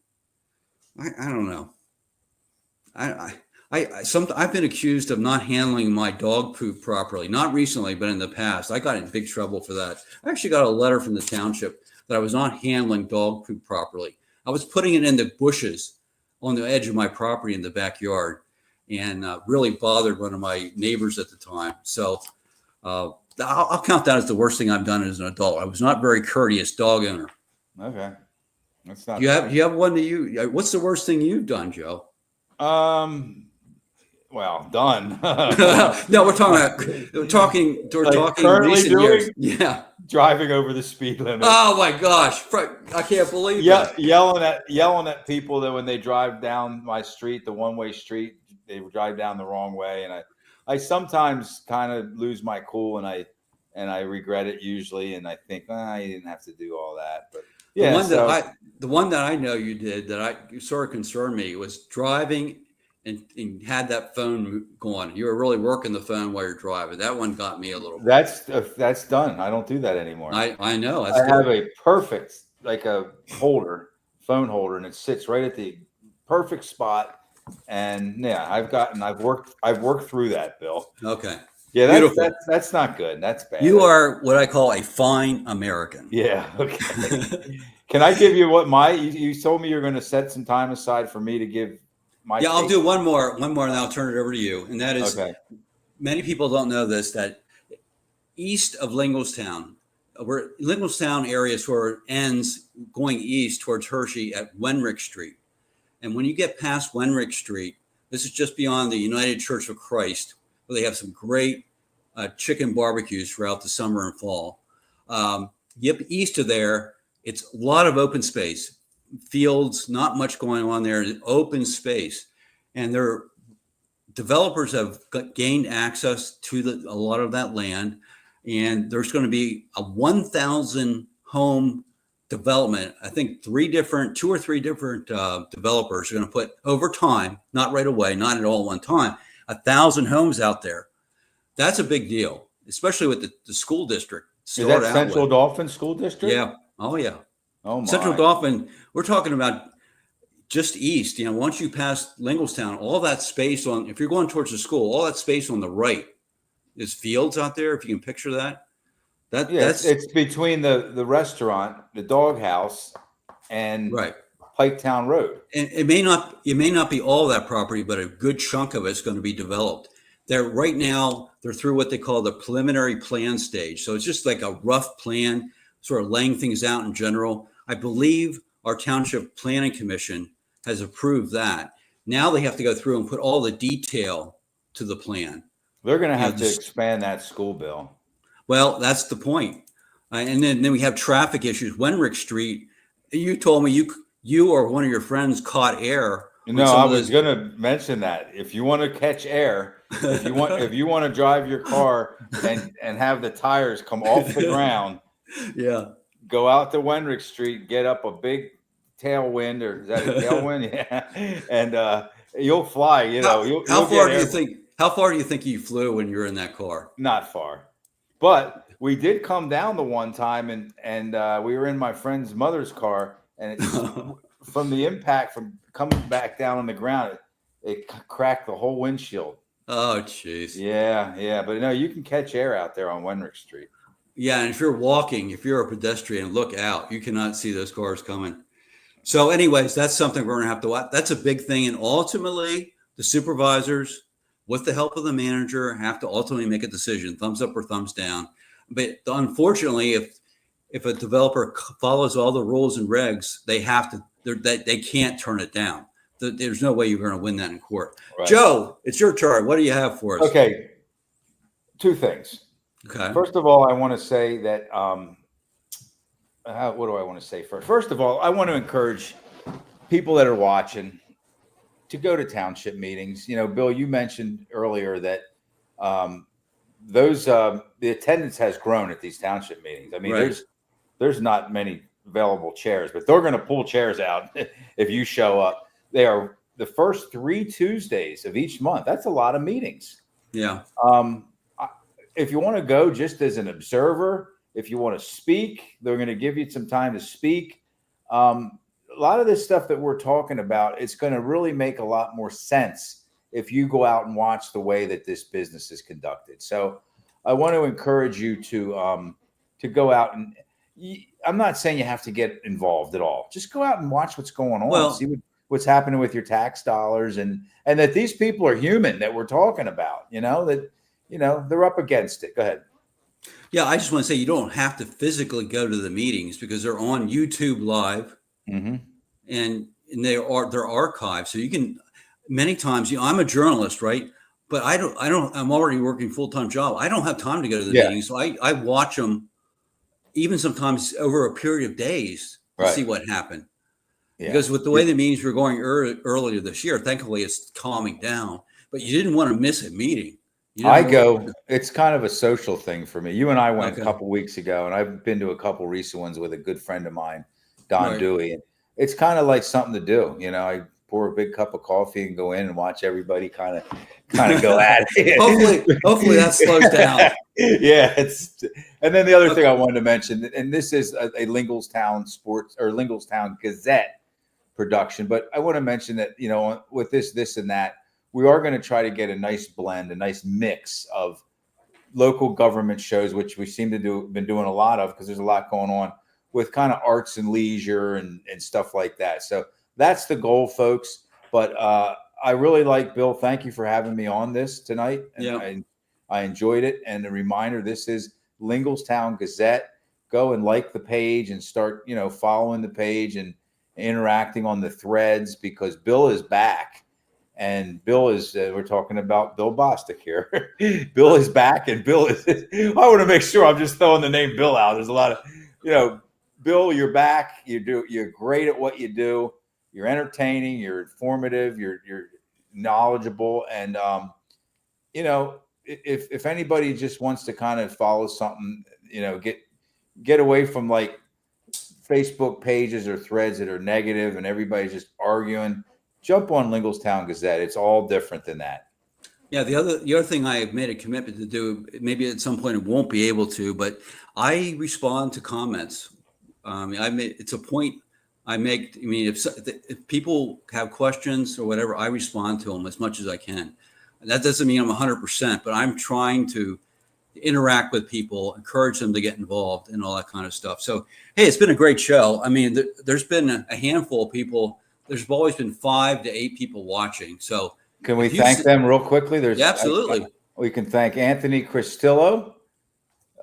Speaker 1: I don't know. I've been accused of not handling my dog poop properly. Not recently, but in the past. I got in big trouble for that. I actually got a letter from the township that I was not handling dog poop properly. I was putting it in the bushes on the edge of my property in the backyard, and really bothered one of my neighbors at the time. So I'll count that as the worst thing I've done as an adult. I was not very courteous dog owner.
Speaker 2: Okay, that's not.
Speaker 1: You have one that what's the worst thing you've done, Joe?
Speaker 2: Well, done.
Speaker 1: No, we're talking recent years. Yeah.
Speaker 2: Driving over the speed limit.
Speaker 1: Oh my gosh. I can't believe that.
Speaker 2: Yelling at people that when they drive down my street, the one-way street, they drive down the wrong way. And I sometimes kind of lose my cool and I regret it usually. And I think, you didn't have to do all that. But yeah.
Speaker 1: The one that I know you did that sort of concerned me was driving and had that phone going. You were really working the phone while you're driving. That one got me a little bit.
Speaker 2: That's done. I don't do that anymore.
Speaker 1: I know.
Speaker 2: I have a perfect, like a phone holder, and it sits right at the perfect spot. And yeah, I've worked through that, Bill.
Speaker 1: Okay.
Speaker 2: Yeah, that's not good. That's bad.
Speaker 1: You are what I call a fine American.
Speaker 2: Yeah. Okay. Can I give you you told me you're going to set some time aside for me to give my.
Speaker 1: Yeah, I'll do one more, and I'll turn it over to you. And that is, Many people don't know this, that east of Linglestown, where Linglestown area sort of ends going east towards Hershey at Wenrick Street. And when you get past Wenrick Street, this is just beyond the United Church of Christ, where they have some great chicken barbecues throughout the summer and fall. East of there, it's a lot of open space, fields, not much going on there, open space. And their developers have gained access to a lot of that land. And there's going to be a 1,000 home development. I think two or three different developers are going to put over time, not right away, not at all one time, 1,000 homes out there. That's a big deal, especially with the school district.
Speaker 2: Is that Central Dauphin School District?
Speaker 1: Yeah. Oh, yeah.
Speaker 2: Oh, my.
Speaker 1: Central Dauphin, we're talking about just east. Once you pass Linglestown, all that space if you're going towards the school, all that space on the right is fields out there. If you can picture that.
Speaker 2: It's between the restaurant, the doghouse, and Piketown Road.
Speaker 1: And it may not be all that property, but a good chunk of it's going to be developed. Right now they're through what they call the preliminary plan stage. So it's just like a rough plan, sort of laying things out in general. I believe our Township Planning Commission has approved that. Now they have to go through and put all the detail to the plan.
Speaker 2: They're going to have to expand that school, Bill.
Speaker 1: Well, that's the point. And then we have traffic issues. Wenrick Street, you told me you or one of your friends caught air.
Speaker 2: No, I was going to mention that. If you want to catch air, if you want to drive your car and have the tires come off the ground, go out to Wenrick Street, get up a big tailwind, or is that a tailwind? Yeah, and you'll fly. How
Speaker 1: far do you think you flew when you were in that car?
Speaker 2: Not far, but we did come down the one time, and we were in my friend's mother's car, and from the impact from coming back down on the ground, it cracked the whole windshield.
Speaker 1: Oh, jeez.
Speaker 2: Yeah. But no, you can catch air out there on Wenrick Street.
Speaker 1: Yeah, and if you're a pedestrian, look out. You cannot see those cars coming. So anyways, that's something we're going to have to watch. That's a big thing. And ultimately, the supervisors, with the help of the manager, have to ultimately make a decision, thumbs up or thumbs down. But unfortunately, if a developer follows all the rules and regs, they can't turn it down. There's no way you're going to win that in court. Right. Joe, it's your turn. What do you have for us?
Speaker 2: Okay. Two things.
Speaker 1: Okay.
Speaker 2: First of all, I want to say that, what do I want to say first? First of all, I want to encourage people that are watching to go to township meetings. You know, Bill, you mentioned earlier that the attendance has grown at these township meetings. I mean, right. There's not many available chairs, but they're going to pull chairs out if you show up. They are the first 3 Tuesdays of each month. That's a lot of meetings.
Speaker 1: Yeah.
Speaker 2: If you want to go just as an observer, if you want to speak, they're going to give you some time to speak. A lot of this stuff that we're talking about, it's going to really make a lot more sense if you go out and watch the way that this business is conducted. So I want to encourage you to go out and I'm not saying you have to get involved at all. Just go out and watch what's going on.
Speaker 1: Well,
Speaker 2: see what's happening with your tax dollars and that these people are human that we're talking about, that they're up against it. Go ahead.
Speaker 1: Yeah, I just want to say you don't have to physically go to the meetings because they're on YouTube Live,
Speaker 2: mm-hmm.
Speaker 1: and they're archived. So you can many times. I'm a journalist, right? But I don't. I'm already working full-time job. I don't have time to go to the meetings, so I watch them, even sometimes over a period of days to see what happened. Yeah. Because with the way the meetings were going earlier this year, thankfully it's calming down. But you didn't want to miss a meeting.
Speaker 2: It's kind of a social thing for me. You and I went a couple weeks ago, and I've been to a couple recent ones with a good friend of mine, Don Dewey. And it's kind of like something to do. I pour a big cup of coffee and go in and watch everybody kind of go at
Speaker 1: it. hopefully that slows down.
Speaker 2: Yeah. And then the other thing I wanted to mention, and this is a Linglestown Sports or Linglestown Gazette production, but I want to mention that, with this and that, we are going to try to get a nice blend, a nice mix of local government shows, which we seem to been doing a lot of because there's a lot going on with kind of arts and leisure and stuff like that. So that's the goal, folks. But I really like, Bill, thank you for having me on this tonight. And I enjoyed it. And a reminder, this is Linglestown Gazette. Go and like the page and start, following the page and interacting on the threads because Bill is back. And Bill is, we're talking about Bill Bostic here. Bill is back and Bill is, I want to make sure I'm just throwing the name Bill out. There's a lot of, Bill, you're back. You're great at what you do. You're entertaining, you're informative, you're knowledgeable. And, if anybody just wants to kind of follow something, get away from like Facebook pages or threads that are negative and everybody's just arguing, jump on Linglestown Gazette. It's all different than that.
Speaker 1: Yeah. The other thing I have made a commitment to do, maybe at some point it won't be able to, but I respond to comments. It's a point I make. I mean, if people have questions or whatever, I respond to them as much as I can. And that doesn't mean I'm 100%, but I'm trying to interact with people, encourage them to get involved and all that kind of stuff. So, hey, it's been a great show. I mean, there's been a handful of people. There's always been 5 to 8 people watching. So
Speaker 2: can we thank them real quickly?
Speaker 1: Absolutely.
Speaker 2: We can thank Anthony Cristillo.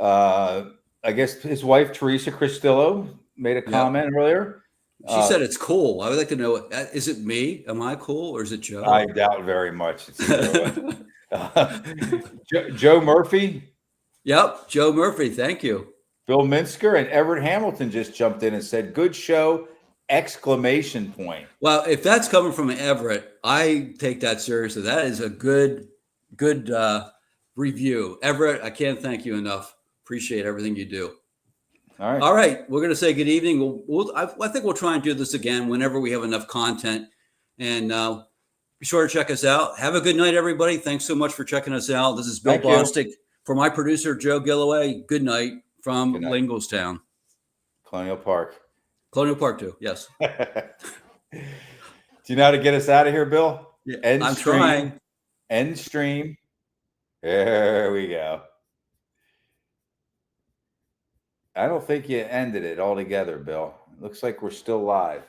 Speaker 2: I guess his wife, Teresa Cristillo, made a comment earlier.
Speaker 1: She said it's cool. I would like to know, is it me? Am I cool or is it Joe?
Speaker 2: I doubt very much. Joe Murphy.
Speaker 1: Yep. Joe Murphy. Thank you.
Speaker 2: Bill Minsker and Everett Hamilton just jumped in and said, good show, !
Speaker 1: Well, if that's coming from Everett, I take that seriously. That is a good review. Everett, I can't thank you enough. Appreciate everything you do. All right. We're going to say good evening. I think we'll try and do this again whenever we have enough content. And be sure to check us out. Have a good night, everybody. Thanks so much for checking us out. This is Bill Bostic. For my producer, Joe Gilloway, good night from Linglestown.
Speaker 2: Colonial Park.
Speaker 1: Colonial Park, too. Yes.
Speaker 2: Do you know how to get us out of here, Bill?
Speaker 1: Yeah, I'm trying.
Speaker 2: End stream. There we go. I don't think you ended it altogether, Bill. Looks like we're still live.